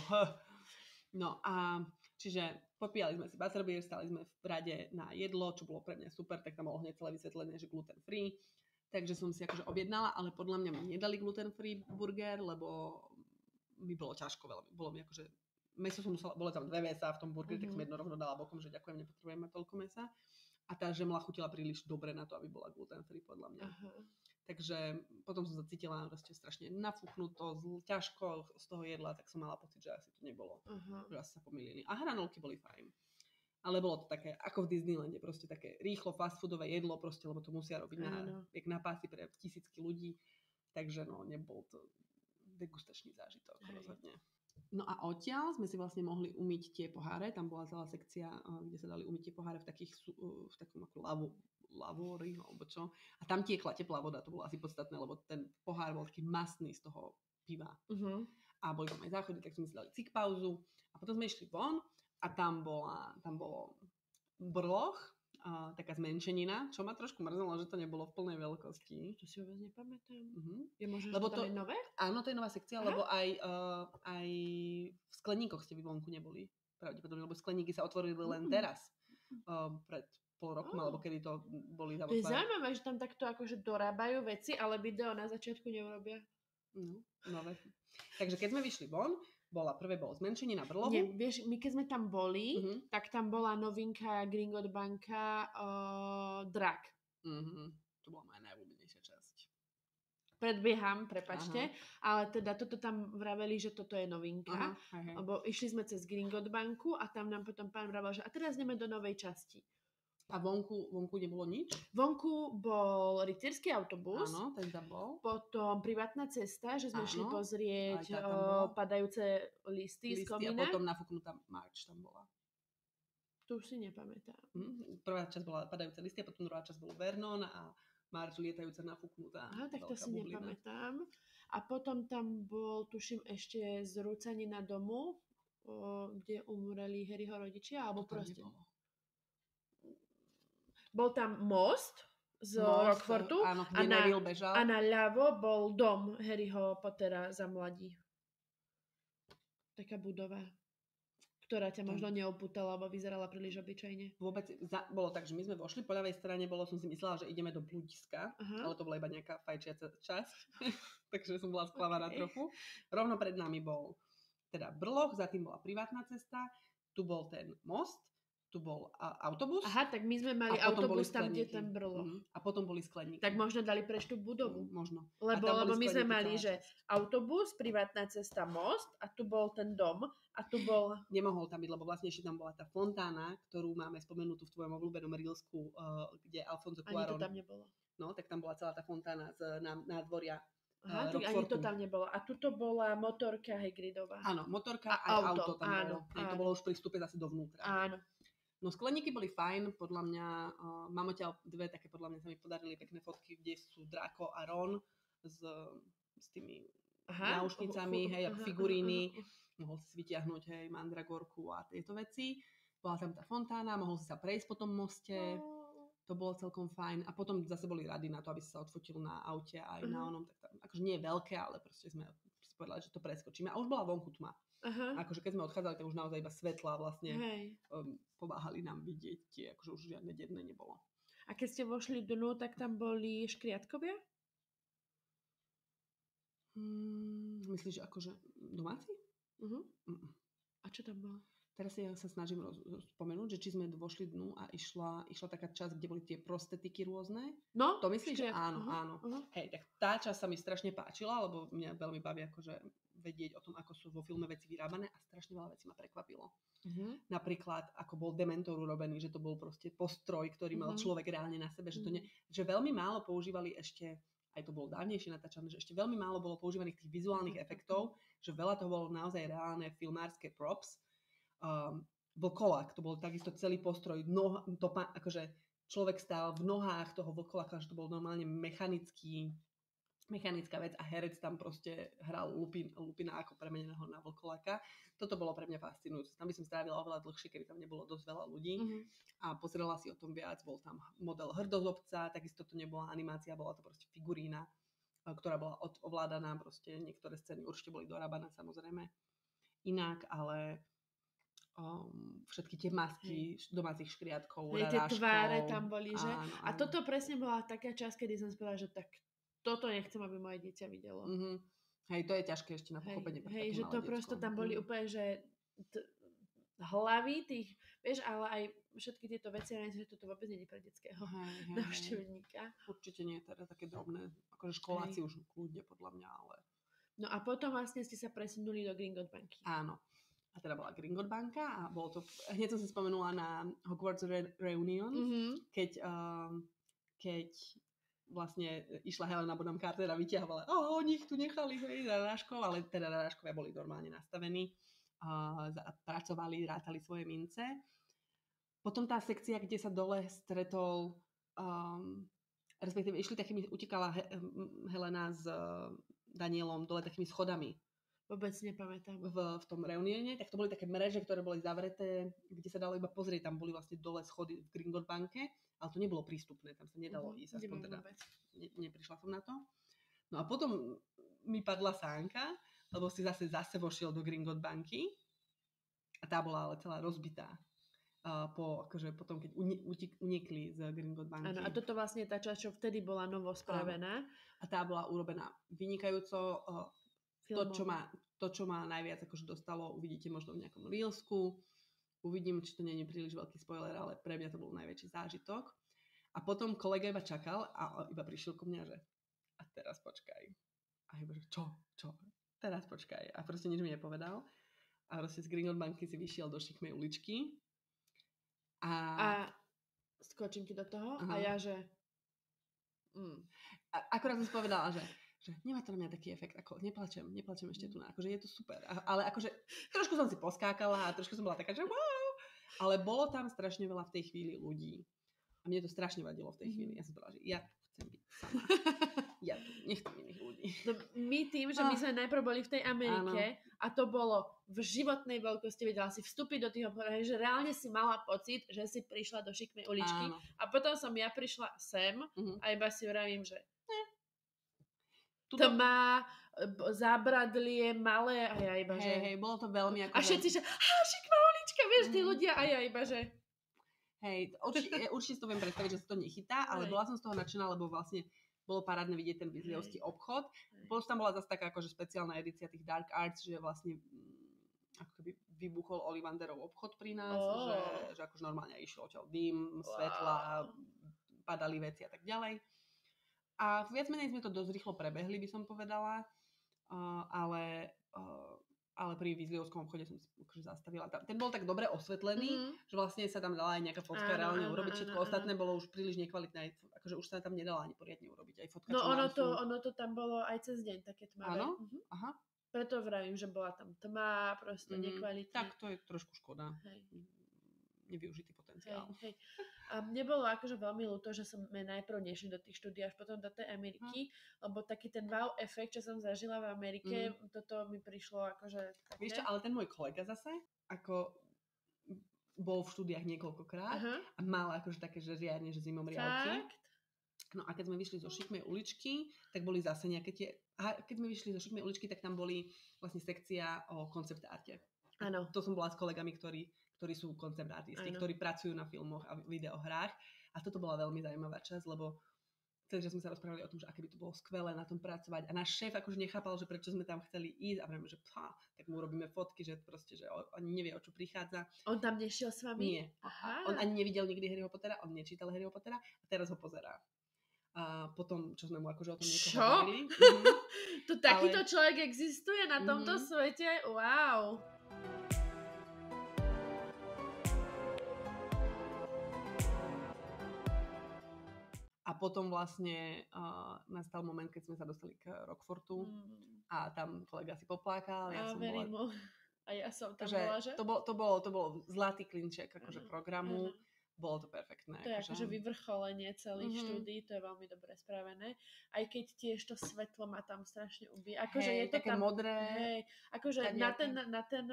Speaker 1: no a čiže popíjali sme si butterbeer, stali sme v rade na jedlo, čo bolo pre mňa super, tak tam bolo hneď celé vysvetlenie, že gluten free. Takže som si akože objednala, ale podľa mňa mi nedali gluten free burger, lebo mi bolo ťažko veľmi. Bolo mi akože, meso som musela, bolo tam 2 mäsa v tom burgeri, tak som jedno rovno dala bokom, že ďakujem, nepotrebujem mať toľko mäsa. A tá žemla chutila príliš dobre na to, aby bola gluten free podľa mňa. Takže potom som sa cítila proste strašne nafúknuto, ťažko z toho jedla, tak som mala pocit, že asi to nebolo. Že asi sa pomýlili. A hranolky boli fajn. Ale bolo to také, ako v Disneylande, proste také rýchlo fast foodové jedlo, proste, lebo to musia robiť na pásy pre tisícky ľudí. Takže no, nebol to degustačný zážitok rozhodne. No a odtiaľ sme si vlastne mohli umyť tie poháre. Tam bola celá sekcia, kde sa dali umyť tie poháre v takom ako lavóri, alebo čo. A tam tiekla teplá voda, to bolo asi podstatné, lebo ten pohár bol taký masný z toho piva. A boli tam aj záchody, tak sme si dali cik pauzu. A potom sme išli von a tam bolo brloch, taká zmenšenina, čo ma trošku mrzelo, že to nebolo v plnej veľkosti.
Speaker 2: To si vôbec nepamätám. Je možné,
Speaker 1: lebo
Speaker 2: že to je nové?
Speaker 1: Áno, to je nová sekcia, lebo aj v skleníkoch ste vy vonku neboli. Pravdepodobne, lebo skleníky sa otvorili len teraz. Pred pol rokom, alebo kedy to boli tam.
Speaker 2: To je zaujímavé, že tam takto akože dorábajú veci, ale video na začiatku neurobia.
Speaker 1: No, nové. Takže keď sme vyšli von, prvé bolo zmenšenie na brlohu.
Speaker 2: Nie, vieš, my keď sme tam boli, tak tam bola novinka Gringot Banka Drak.
Speaker 1: To bola moja najobľúbenejšia časť.
Speaker 2: Predbieham, prepáčte, ale teda toto tam vraveli, že toto je novinka, lebo išli sme cez Gringot Banku a tam nám potom pán vravel, že a teraz ideme do novej časti.
Speaker 1: A vonku nebolo nič?
Speaker 2: Vonku bol rytierský autobus.
Speaker 1: Áno, ten tam bol.
Speaker 2: Potom privátna cesta, že sme šli pozrieť padajúce listy z komína.
Speaker 1: A potom nafúknutá March tam bola.
Speaker 2: To už si nepamätám.
Speaker 1: Prvá časť bola padajúce listy a potom druhá časť bol Vernon a March lietajúca nafúknutá.
Speaker 2: Aha, tak to si nepamätám. A potom tam bol, tuším, ešte zrúcanina domu, kde umreli Harryho rodičia, alebo proste...
Speaker 1: Nebolo.
Speaker 2: Bol tam most z
Speaker 1: Most,
Speaker 2: Rockfortu
Speaker 1: áno, kde Neville bežal.
Speaker 2: a na ľavo bol dom Harryho Pottera za mladí. Taká budova, ktorá ťa možno neopútala, lebo vyzerala príliš obyčajne.
Speaker 1: Vôbec bolo tak, že my sme vošli po ľavej strane, som si myslela, že ideme do bludiska, ale to bola iba nejaká fajčiaca časť, takže som bola sklamaná trochu. Rovno pred nami bol teda brloch, za tým bola privátna cesta, tu bol ten most, tu bol autobus.
Speaker 2: Aha, tak my sme mali autobus tam, kde ten brloch.
Speaker 1: A potom boli skleníky.
Speaker 2: Tak možno dali preč tú budovu.
Speaker 1: Možno.
Speaker 2: Lebo my sme mali, že autobus, privátna cesta, most a tu bol ten dom a tu bol...
Speaker 1: Nemohol tam byť, lebo vlastne ešte tam bola tá fontána, ktorú máme spomenutú v tvojom obľúbenom Reelsku, kde Alfonso Cuarón...
Speaker 2: Ani to tam nebolo.
Speaker 1: No, tak tam bola celá tá fontána z nádvoria.
Speaker 2: Aha, tak ani to tam nebolo. A tuto bola motorka Hagridová.
Speaker 1: Áno, motorka a auto tam bolo. To bolo už pri vstupe zase dovnútra.
Speaker 2: Áno.
Speaker 1: No skleníky boli fajn, podľa mňa, mám odtiaľ dve také, podľa mňa sa mi podarili pekné fotky, kde sú Draco a Ron s tými náušnicami, hej, ako figuríny. Mohol si vytiahnuť, hej, mandragorku a tieto veci. Bola tam tá fontána, mohol si sa prejsť po tom moste. To bolo celkom fajn. A potom zase boli rady na to, aby si sa odfotil na aute aj na onom. Tak tam, akože nie je veľké, ale proste sme si povedali, že to preskočíme. A už bola vonku tma. Akože keď sme odchádzali, tak už naozaj iba svetlá vlastne pomáhali nám vidieť tie, akože už žiadne denné nebolo.
Speaker 2: A keď ste vošli dnu, tak tam boli škriatkovia?
Speaker 1: Myslíš, že akože domáci?
Speaker 2: A čo tam bolo?
Speaker 1: Teraz ja sa snažím spomenúť, že či sme vošli dnu a išla taká časť, kde boli tie prostetiky rôzne.
Speaker 2: No,
Speaker 1: to myslíš, že áno, áno. Hej, tak tá časť sa mi strašne páčila, lebo mňa veľmi baví akože vedieť o tom, ako sú vo filme veci vyrábané a strašne veľa vecí ma prekvapilo. Napríklad, ako bol Dementor urobený, že to bol proste postroj, ktorý mal človek reálne na sebe, že veľmi málo používali ešte, aj to bolo dávnejšie natáčané, že ešte veľmi málo bolo používaných tých vizuálnych efektov, že veľa toho bolo naozaj reálne filmárske props. Vlkolák, to bol takisto celý postroj, akože človek stál v nohách toho vlkoláka, že to bol normálne mechanická vec a herec tam proste hral Lupina ako premeneného na vlkoláka. Toto bolo pre mňa fascinujúce. Tam by som strávila oveľa dlhšie, keby tam nebolo dosť veľa ľudí a pozerala si o tom viac. Bol tam model hrdozobca, takisto to nebola animácia, bola to proste figurína, ktorá bola ovládaná, proste niektoré scény určite boli dorábané samozrejme inak, ale všetky tie masky domácich škriatkov,
Speaker 2: tie tváre tam boli, že?
Speaker 1: Áno.
Speaker 2: A toto presne bola taká časť, kedy som povedala, že tak toto nechcem, aby moje dieťa videlo.
Speaker 1: Hej, to je ťažké ešte na pochopenie.
Speaker 2: Hej, že to prosto tam boli úplne, že hlavy tých, vieš, ale aj všetky tieto veci, ja myslím, že toto vôbec nie je pre detského návštevníka.
Speaker 1: Určite nie, teda také drobné, akože školáci už kľudne podľa mňa, ale...
Speaker 2: No a potom vlastne ste sa presunuli do Gringotts banky.
Speaker 1: Áno. A teda bola Gringotts banka a bolo to, hneď som si spomenula na Hogwarts Reunion, keď vlastne išla Helena Bonham Carter a vyťahovala, oni ich tu nechali, narážkov, ale teda narážkovia boli normálne nastavení, pracovali, rátali svoje mince. Potom tá sekcia, kde sa dole stretol, respektíve utekala Helena s Danielom dole takými schodami.
Speaker 2: Vôbec nepamätám.
Speaker 1: V tom reunióne, tak to boli také mreže, ktoré boli zavreté, kde sa dalo iba pozrieť. Tam boli vlastne dole schody v Gringotts banke, ale to nebolo prístupné, tam sa nedalo ísť. Aspoň teda neprišla som na to. No a potom mi padla sánka, lebo si zase vošiel do Gringotts banky a tá bola ale celá rozbitá. Potom, keď unikli z Gringotts banky.
Speaker 2: Áno, a toto vlastne tá časť, čo vtedy bola novo spravená.
Speaker 1: A tá bola urobená vynikajúco. To, čo ma najviac akože dostalo, uvidíte možno v nejakom reelsku. Uvidím, či to nie je príliš veľký spoiler, ale pre mňa to bol najväčší zážitok. A potom kolega iba čakal a iba prišiel ku mňa, že a teraz počkaj. A iba, že čo? Teraz počkaj. A proste nič mi nepovedal. A proste z Gringotts banky si vyšiel do šikmej uličky.
Speaker 2: A skočím ti do toho a ja, že...
Speaker 1: Akorát som si povedala, že nemá to na mňa taký efekt, ako neplačem ešte tu, akože je to super, ale akože trošku som si poskákala a trošku som bola taká, že wow, ale bolo tam strašne veľa v tej chvíli ľudí a mne to strašne vadilo v tej chvíli, ja som povedala, že ja chcem byť sama. Ja tu nechcem iných ľudí.
Speaker 2: No, my tým, že my sme najprv boli v tej Amerike a to bolo v životnej veľkosti, vedela si vstúpiť do tých obchodov, že reálne si mala pocit, že si prišla do šikmej uličky a potom som ja prišla sem a iba si vravím, že tma, zábradlie, malé a ja iba, že...
Speaker 1: Hej, bolo to veľmi ako...
Speaker 2: A všetci, že šikmá ulička, vieš, tí ľudia a ja iba, že...
Speaker 1: Hej, určite si to viem predstaviť, že sa to nechytá, ale bola som z toho nadšená, lebo vlastne bolo parádne vidieť ten Weasleyovský obchod. Potom tam bola zase taká akože špeciálna edícia tých Dark Arts, že vlastne ako keby vybuchol Ollivanderov obchod pri nás, že akože normálne išiel odtiaľ dym, svetla, padali veci a tak ďalej. A viac menej sme to dosť rýchlo prebehli, by som povedala, ale pri Weasleyovskom obchode som akože zastavila. Ten bol tak dobre osvetlený, že vlastne sa tam dala aj nejaká fotka reálne urobiť. Všetko ostatné bolo už príliš nekvalitné, akože už sa tam nedala ani poriadne urobiť. Aj fotka,
Speaker 2: no ono to tam bolo aj cez deň také tmavé.
Speaker 1: Áno? Aha.
Speaker 2: Preto vravím, že bola tam tma, proste nekvalitná.
Speaker 1: Tak to je trošku škoda.
Speaker 2: Hej.
Speaker 1: Nevyužitý potenciál.
Speaker 2: Hej. A mne bolo akože veľmi ľúto, že sme najprv nešli do tých štúdií až potom do tej Ameriky, lebo taký ten wow efekt, čo som zažila v Amerike, toto mi prišlo akože také.
Speaker 1: Vieš čo, ale ten môj kolega zase, ako bol v štúdiách niekoľkokrát a mal akože také, že riadne, že zimomriavky. No a keď sme vyšli zo šikmej uličky, tak boli zase nejaké tie... A keď sme vyšli zo šikmej uličky, tak tam boli vlastne sekcia o koncept arte.
Speaker 2: Áno.
Speaker 1: To som bola s kolegami, ktorí sú koncept artisti, ktorí pracujú na filmoch a videohrách. A toto bola veľmi zaujímavá časť, lebo celý čas sme sa rozprávali o tom, že aké by to bolo skvelé na tom pracovať. A náš šéf akože nechápal, že prečo sme tam chceli ísť a vravíme, že tak mu urobíme fotky, že proste, že on nevie, o čo prichádza.
Speaker 2: On tam nešiel s vami?
Speaker 1: Nie. Aha. On ani nevidel nikdy Harryho Pottera, on nečítal Harryho Pottera a teraz ho pozerá. A potom, čo sme mu akože o tom niekoho hovorili.
Speaker 2: Tu takýto človek existuje na tomto svete? Wow.
Speaker 1: A potom vlastne nastal moment, keď sme sa dostali k Rockfortu a tam kolega si poplákal.
Speaker 2: Ja som verím mu. A ja som tam bola, že?
Speaker 1: To bolo zlatý klinček akože programu. Bolo to perfektné.
Speaker 2: To je akože vyvrcholenie celých štúdií, to je veľmi dobre spravené. Aj keď tiež to svetlo ma tam strašne ubije. Akože je to
Speaker 1: také
Speaker 2: tam
Speaker 1: modré.
Speaker 2: Hej, akože na ten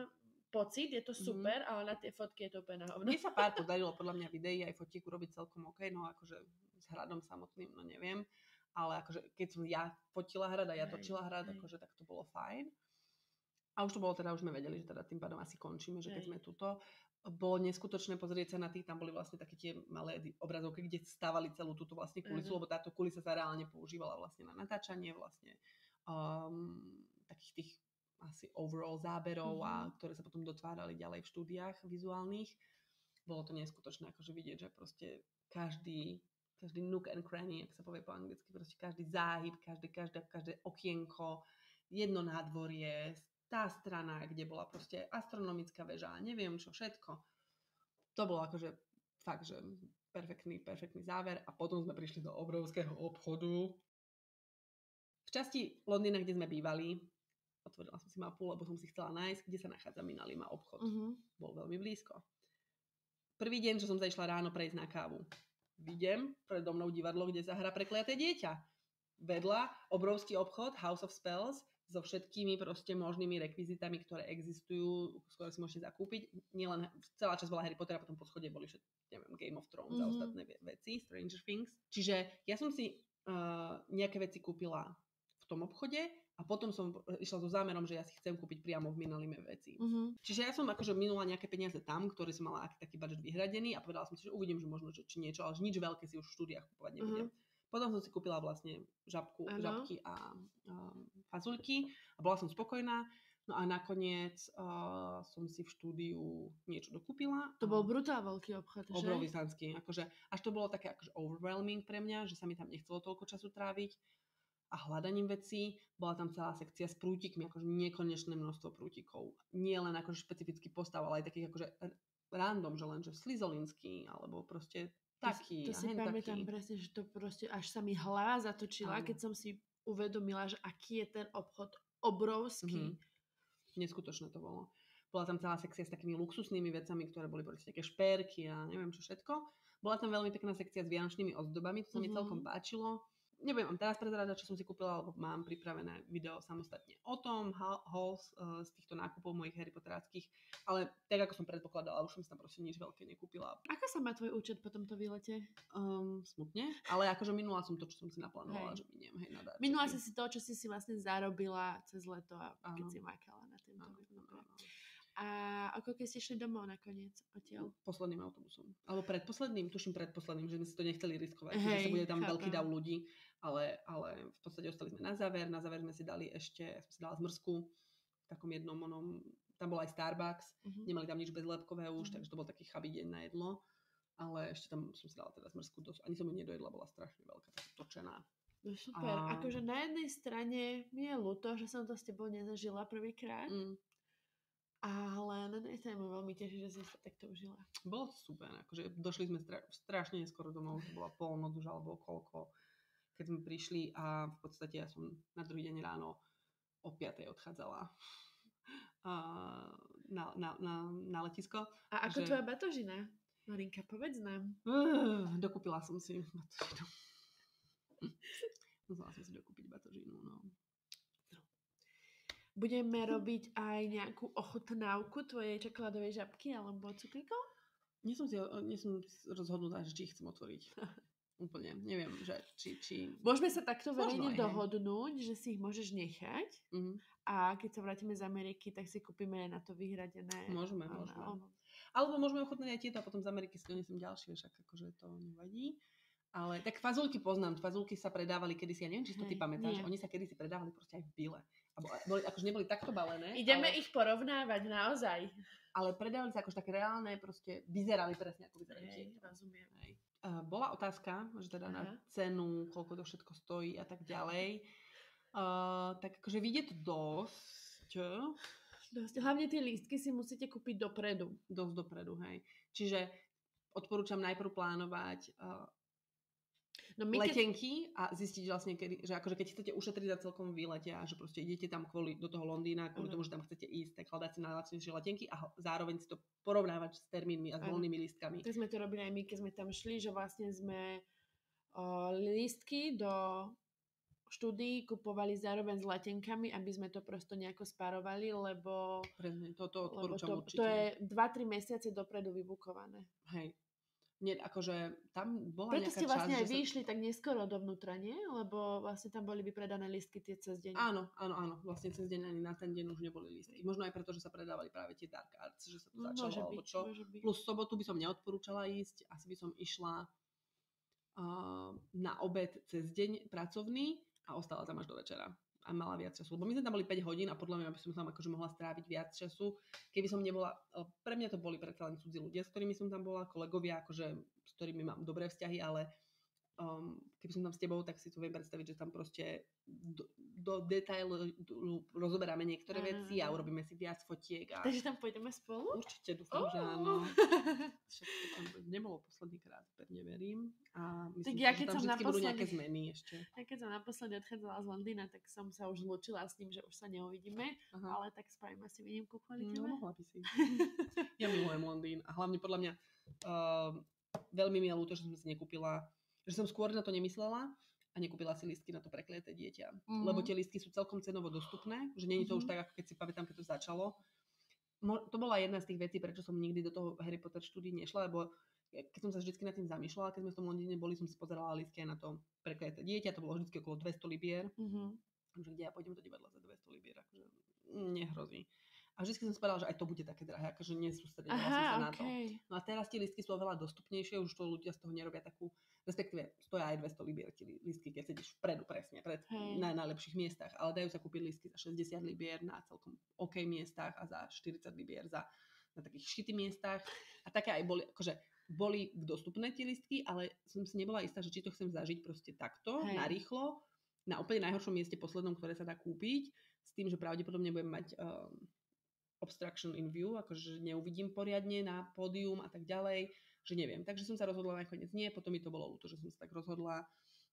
Speaker 2: pocit je to super, ale na tie fotky je to úplne na hovno.
Speaker 1: Mne sa pár podarilo podľa mňa videí aj fotiek urobiť celkom OK, no akože s hradom samotným, no neviem. Ale akože keď som ja fotila hrad a ja točila hrad, akože tak to bolo fajn. A už to bolo teda, už sme vedeli, že teda tým pádom asi končíme, že keď sme tuto. Bolo neskutočné pozrieť sa na tých, tam boli vlastne také tie malé obrazovky, kde stávali celú túto vlastne kulisu, lebo táto kulisa sa reálne používala vlastne na natáčanie vlastne takých tých asi overall záberov a ktoré sa potom dotvárali ďalej v štúdiách vizuálnych. Bolo to neskutočné akože vidieť, že proste každý nook and cranny, ak sa povie po anglicky, proste každý záhyb, každé okienko, jedno nádvorie, tá strana, kde bola proste astronomická väža a neviem čo všetko. To bolo akože fakt, že perfektný záver a potom sme prišli do obrovského obchodu. V časti Londýna, kde sme bývali, otvorila som si mapu, lebo som si chcela nájsť, kde sa nachádza Minalima obchod. Bol veľmi blízko. Prvý deň, čo som zašla ráno prejsť na kávu, vidím predo mnou divadlo, kde sa hrá Prekliaté dieťa. Vedľa obrovský obchod House of Spells so všetkými proste možnými rekvizitami, ktoré existujú, ktoré si môžete zakúpiť. Nielen celá časť bola Harry Potter a potom po schode boli neviem, Game of Thrones a ostatné veci, Stranger Things. Čiže ja som si nejaké veci kúpila v tom obchode a potom som išla so zámerom, že ja si chcem kúpiť priamo v Minalime veci. Čiže ja som akože minula nejaké peniaze tam, ktoré som mala taký budget vyhradený a povedala som si, že uvidím, že možno či niečo, ale nič veľké si už v štúdiách kúpovať nebudem. Potom som si kúpila vlastne žabky a fazulky a bola som spokojná. No a nakoniec som si v štúdiu niečo dokúpila.
Speaker 2: To bol brutál veľký obchod, že?
Speaker 1: Obrovisanský. Akože, až to bolo také akože overwhelming pre mňa, že sa mi tam nechcelo toľko času tráviť. A hľadaním vecí bola tam celá sekcia s prútikmi, akože nekonečné množstvo prútikov. Nie len akože špecifický postav, ale aj takých akože random, že len že slizolinský, alebo proste taký.
Speaker 2: To si pamätám presne, že to proste až sa mi hlava zatočila, keď som si uvedomila, že aký je ten obchod obrovský.
Speaker 1: Neskutočné to bolo. Bola tam celá sekcia s takými luxusnými vecami, ktoré boli proste také šperky a neviem čo všetko. Bola tam veľmi pekná sekcia s vianočnými ozdobami, to sa mi celkom páčilo. nebudem vám teraz prezrádať, čo som si kúpila, lebo mám pripravené video samostatne o tom, hauls z týchto nákupov mojich Harry Potteráckých, ale tak ako som predpokladala, už som si tam proste nič veľké nekúpila.
Speaker 2: Ako sa má tvoj účet po tomto výlete?
Speaker 1: Smutne, ale akože minula som to, čo som si naplánovala, že miniem, hej, na darčeky.
Speaker 2: Minula si to, čo si vlastne zarobila cez leto, keď si makala na tento výlet. A ako keď ste šli domov nakoniec odtiaľ?
Speaker 1: Posledným autobusom. Alebo predposledným, tuším predposledným, že sme si to nechceli riskovať, že sa bude tam veľký dav ľudí, ale v podstate ostali sme na záver. Na záver sme si dali ešte, som si dala zmrzku v takom jednom tam bol aj Starbucks, nemali tam nič bezlepkové už, takže to bol taký chabý deň na jedlo, ale ešte tam som si dala teda zmrzku, ani som ju nedojedla, bola strašne veľká, taká točená.
Speaker 2: No super, akože na jednej strane mi je ľúto, že som to s tebou nezažila prvýkrát. Ale na druhej strane ma veľmi teší, že si sa takto užila.
Speaker 1: Bolo to super, akože došli sme strašne neskoro domov, to bola polnoc už alebo koľko, keď sme prišli a v podstate ja som na druhý deň ráno o 5:00 odchádzala na letisko.
Speaker 2: A ako tvoja batožina? Marinka, povedz nám.
Speaker 1: Dokúpila som si batožinu. Musela som si dokúpiť batožinu, no.
Speaker 2: Budeme robiť aj nejakú ochutnávku tvojej čokoládovej žabky alebo cukríkov?
Speaker 1: Nie som rozhodnutá, že či ich chcem otvoriť. Úplne, neviem, že či...
Speaker 2: Môžeme sa takto verejne dohodnúť, že si ich môžeš nechať a keď sa vrátime z Ameriky, tak si kúpime na to vyhradené.
Speaker 1: Môžeme. Alebo môžeme ochutnať aj tieto a potom z Ameriky si donesem ďalšie, však akože to nevadí. Ale tak fazulky poznám, fazulky sa predávali kedysi, ja neviem, či to ty pamätáš, oni sa kedysi predávali proste aj v Bile. Akože neboli takto balené.
Speaker 2: Ideme ich porovnávať naozaj.
Speaker 1: Ale predávali sa akože také reálne, proste vyzerali presne ako vyzerali.
Speaker 2: Rozumiem.
Speaker 1: Bola otázka, že teda na cenu, koľko to všetko stojí a tak ďalej. Tak akože vyjde to dosť.
Speaker 2: Hlavne tie lístky si musíte kúpiť dopredu.
Speaker 1: Dosť dopredu, hej. Čiže odporúčam najprv plánovať letenky a zistiť vlastne, že akože keď chcete ušetriť za celkom výlete a že proste idete tam do toho Londýna, kvôli tomu, že tam chcete ísť, tak hľadať si najlacnejšie letenky a zároveň si to porovnávať s termínmi a s voľnými lístkami.
Speaker 2: Tak sme to robili aj my, keď sme tam šli, že vlastne sme lístky do štúdií kupovali zároveň s letenkami, aby sme to prosto nejako spárovali, lebo
Speaker 1: toto odporúčam určite.
Speaker 2: To je 2-3 mesiace dopredu vybukované.
Speaker 1: Hej. Nie, akože tam bola
Speaker 2: preto
Speaker 1: nejaká časť... Preto
Speaker 2: ste vlastne aj vyšli tak neskoro dovnútra, nie? Lebo vlastne tam boli vypredané lístky tie cez deň.
Speaker 1: Áno. Vlastne cez deň ani na ten deň už neboli lístky. Možno aj preto, že sa predávali práve tie dark arts, že sa to začalo, alebo čo. Plus sobotu by som neodporúčala ísť. Asi by som išla na obed cez deň pracovný a ostala tam až do večera. A mala viac času. Lebo my sme tam boli 5 hodín a podľa mňa by som tam akože mohla stráviť viac času. Keby som nebola... Pre mňa to boli predsa len cudzí ľudia, s ktorými som tam bola, kolegovia, akože, s ktorými mám dobré vzťahy, ale keby som tam s tebou, tak si to viem predstaviť, že tam proste do detailu rozoberáme niektoré veci a urobíme si viac fotiek.
Speaker 2: Takže tam pôjdeme spolu?
Speaker 1: Určite, dúfam, že áno. Všetko tam nebolo posledný krát, pevne verím. A myslím,
Speaker 2: tak
Speaker 1: že tam vždycky budú nejaké zmeny ešte.
Speaker 2: Ja keď som naposledy odchádzala z Londýna, tak som sa už zlúčila s ním, že už sa neuvidíme, ale tak spravím asi výnimku kvôli tebe.
Speaker 1: No, mohla by si. Ja milujem Londýn a hlavne podľa mňa veľmi mi je ľúto, že som si nekúpila, že som skôr na to nemyslela a nekúpila si lístky na to prekliaté dieťa. Lebo tie lístky sú celkom cenovo dostupné, že nie je to už tak, ako keď si pamätám, keď to začalo. To bola jedna z tých vecí, prečo som nikdy do toho Harry Potter štúdií nešla, lebo keď som sa vždy nad tým zamýšľala, keď sme v tom Londýne boli, som si pozerala lístky aj na to prekliaté dieťa, to bolo vždy okolo 200 libier. Že kde ja pôjdem do divadla za 200 libier, akože nehrozí. A vždy som si povedala, že aj to bude také drahé, akože nesústredila som sa na to. No a teraz tie lístky sú oveľa dostupnejšie, už to ľudia z toho nerobia takú, respektíve stoja aj 200 libier tie lístky, keď sedíš vpredu presne, na najlepších miestach, ale dajú sa kúpiť lístky za 60 libier na celkom OK miestach a za 40 libier na takých šitých miestach. A také aj boli dostupné tie lístky, ale som si nebola istá, že či to chcem zažiť proste takto, narýchlo, na úplne najhoršom mieste poslednom, ktoré sa dá kúpiť, s tým, že pravdepodobne budem mať obstruction in view, akože neuvidím poriadne na pódium a tak ďalej, že neviem. Takže som sa rozhodla nakoniec nie, potom mi to bolo ľúto, že som sa tak rozhodla.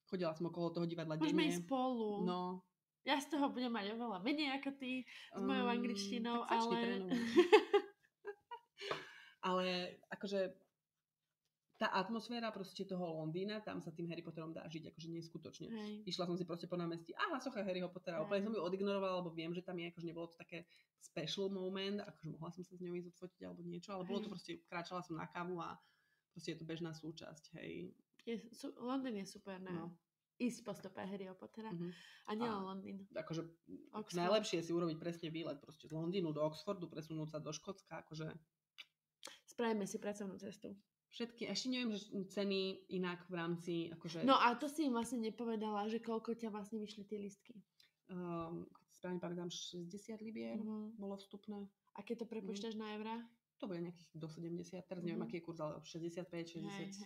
Speaker 1: Chodila som okolo toho divadla denne.
Speaker 2: Môžeme ísť spolu.
Speaker 1: No.
Speaker 2: Ja z toho budem mať oveľa menej ako ty s mojou angličtinou,
Speaker 1: ale... ale akože tá atmosféra proste toho Londýna, tam sa tým Harry Potterom dá žiť, akože neskutočne.
Speaker 2: Hej.
Speaker 1: Išla som si proste po námestí, socha Harryho Pottera, úplne som ju odignorovala, lebo viem, že tam je, akože nebolo to také special moment, akože mohla som sa s ňou ísť odfotiť alebo niečo, ale bolo to proste, kráčala som na kávu a proste je to bežná súčasť, hej.
Speaker 2: Londýn je super na ísť po stope Harryho Pottera. A nielen Londýn.
Speaker 1: Akože
Speaker 2: Oxford.
Speaker 1: najlepšie je si urobiť presne výlet proste z Londýnu do Oxfordu, presunúť sa do Škótska, akože...
Speaker 2: Spravíme si pracovnú cestu.
Speaker 1: Všetky, ešte neviem, že ceny inak v rámci, akože...
Speaker 2: No a to si im vlastne nepovedala, že koľko ťa vlastne vyšli tie listky.
Speaker 1: Keď správne pamätám, 60 libier bolo vstupné.
Speaker 2: A keď to prepočítaš na eurá?
Speaker 1: To bude nejakých do 70, teraz neviem, aký je kurz, ale 65, 67,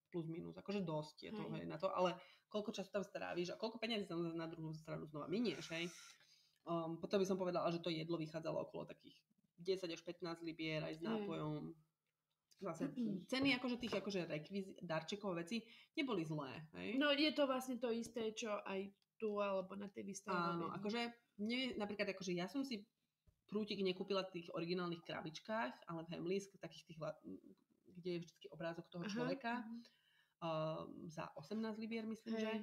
Speaker 1: plus minus, akože dosť je to, hej, na to, ale koľko času tam stráviš a koľko peniazí sa na druhú stranu znova minieš, hej. Potom by som povedala, že to jedlo vychádzalo okolo takých 10 až 15 libier aj s nápojom. Zase ceny akože tých akože darčekov veci neboli zlé, hej.
Speaker 2: No je to vlastne to isté, čo aj tu, alebo na tej výstave.
Speaker 1: Áno, akože napríklad akože ja som si prútik nekúpila v tých originálnych krabičkách, ale v Hamleys, takých tých, kde je vždycky obrázok toho človeka, za 18 libier, myslím, že.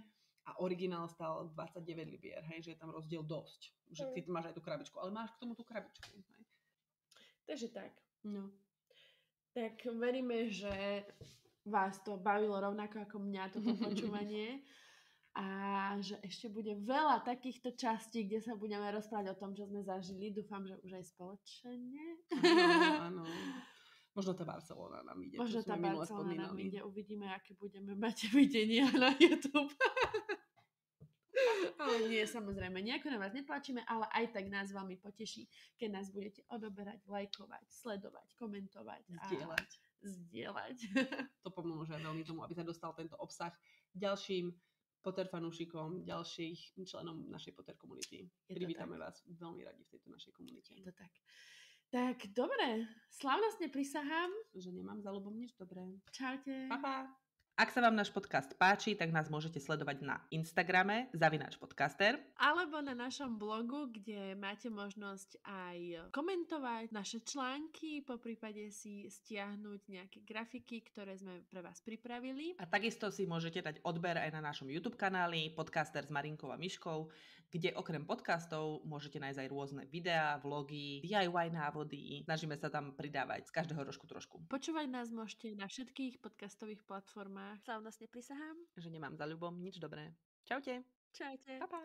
Speaker 1: A originál stal 29 libier, hej, že je tam rozdiel dosť. Že ty máš aj tú krabičku, ale máš k tomu tú krabičku. Hej.
Speaker 2: Takže tak.
Speaker 1: No.
Speaker 2: Tak veríme, že vás to bavilo rovnako ako mňa toto počúvanie a že ešte bude veľa takýchto častí, kde sa budeme rozprávať o tom, čo sme zažili. Dúfam, že už aj spoločne.
Speaker 1: Áno. Možno tá Barcelona nám ide.
Speaker 2: Možno tá Barcelona nám ide. Uvidíme, aké budeme mať videnia na YouTube. Ale nie, samozrejme, nejako na vás netlačíme, ale aj tak nás veľmi poteší, keď nás budete odoberať, lajkovať, sledovať, komentovať a zdieľať.
Speaker 1: To pomôže veľmi tomu, aby sa dostal tento obsah ďalším Potter fanúšikom, ďalších členom našej Potter komunity. Privítame vás veľmi radi v tejto našej komunite.
Speaker 2: Je to tak. Tak, dobre. Slávnostne prisahám,
Speaker 1: že nemám za ľubom nič dobré.
Speaker 2: Čaute.
Speaker 1: Pa, pa. Ak sa vám náš podcast páči, tak nás môžete sledovať na Instagrame @podcaster
Speaker 2: alebo na našom blogu, kde máte možnosť aj komentovať naše články, poprípade si stiahnuť nejaké grafiky, ktoré sme pre vás pripravili.
Speaker 3: A takisto si môžete dať odber aj na našom YouTube kanáli Podcaster s Marinkou a Miškou, kde okrem podcastov môžete nájsť aj rôzne videá, vlogy, DIY návody. Snažíme sa tam pridávať z každého trošku.
Speaker 2: Počúvať nás môžete na všetkých podcastových platformách. Slávnostne prisahám,
Speaker 3: že nemám za ľubom nič dobré. Čaute.
Speaker 2: Čaute.
Speaker 3: Pa, pa.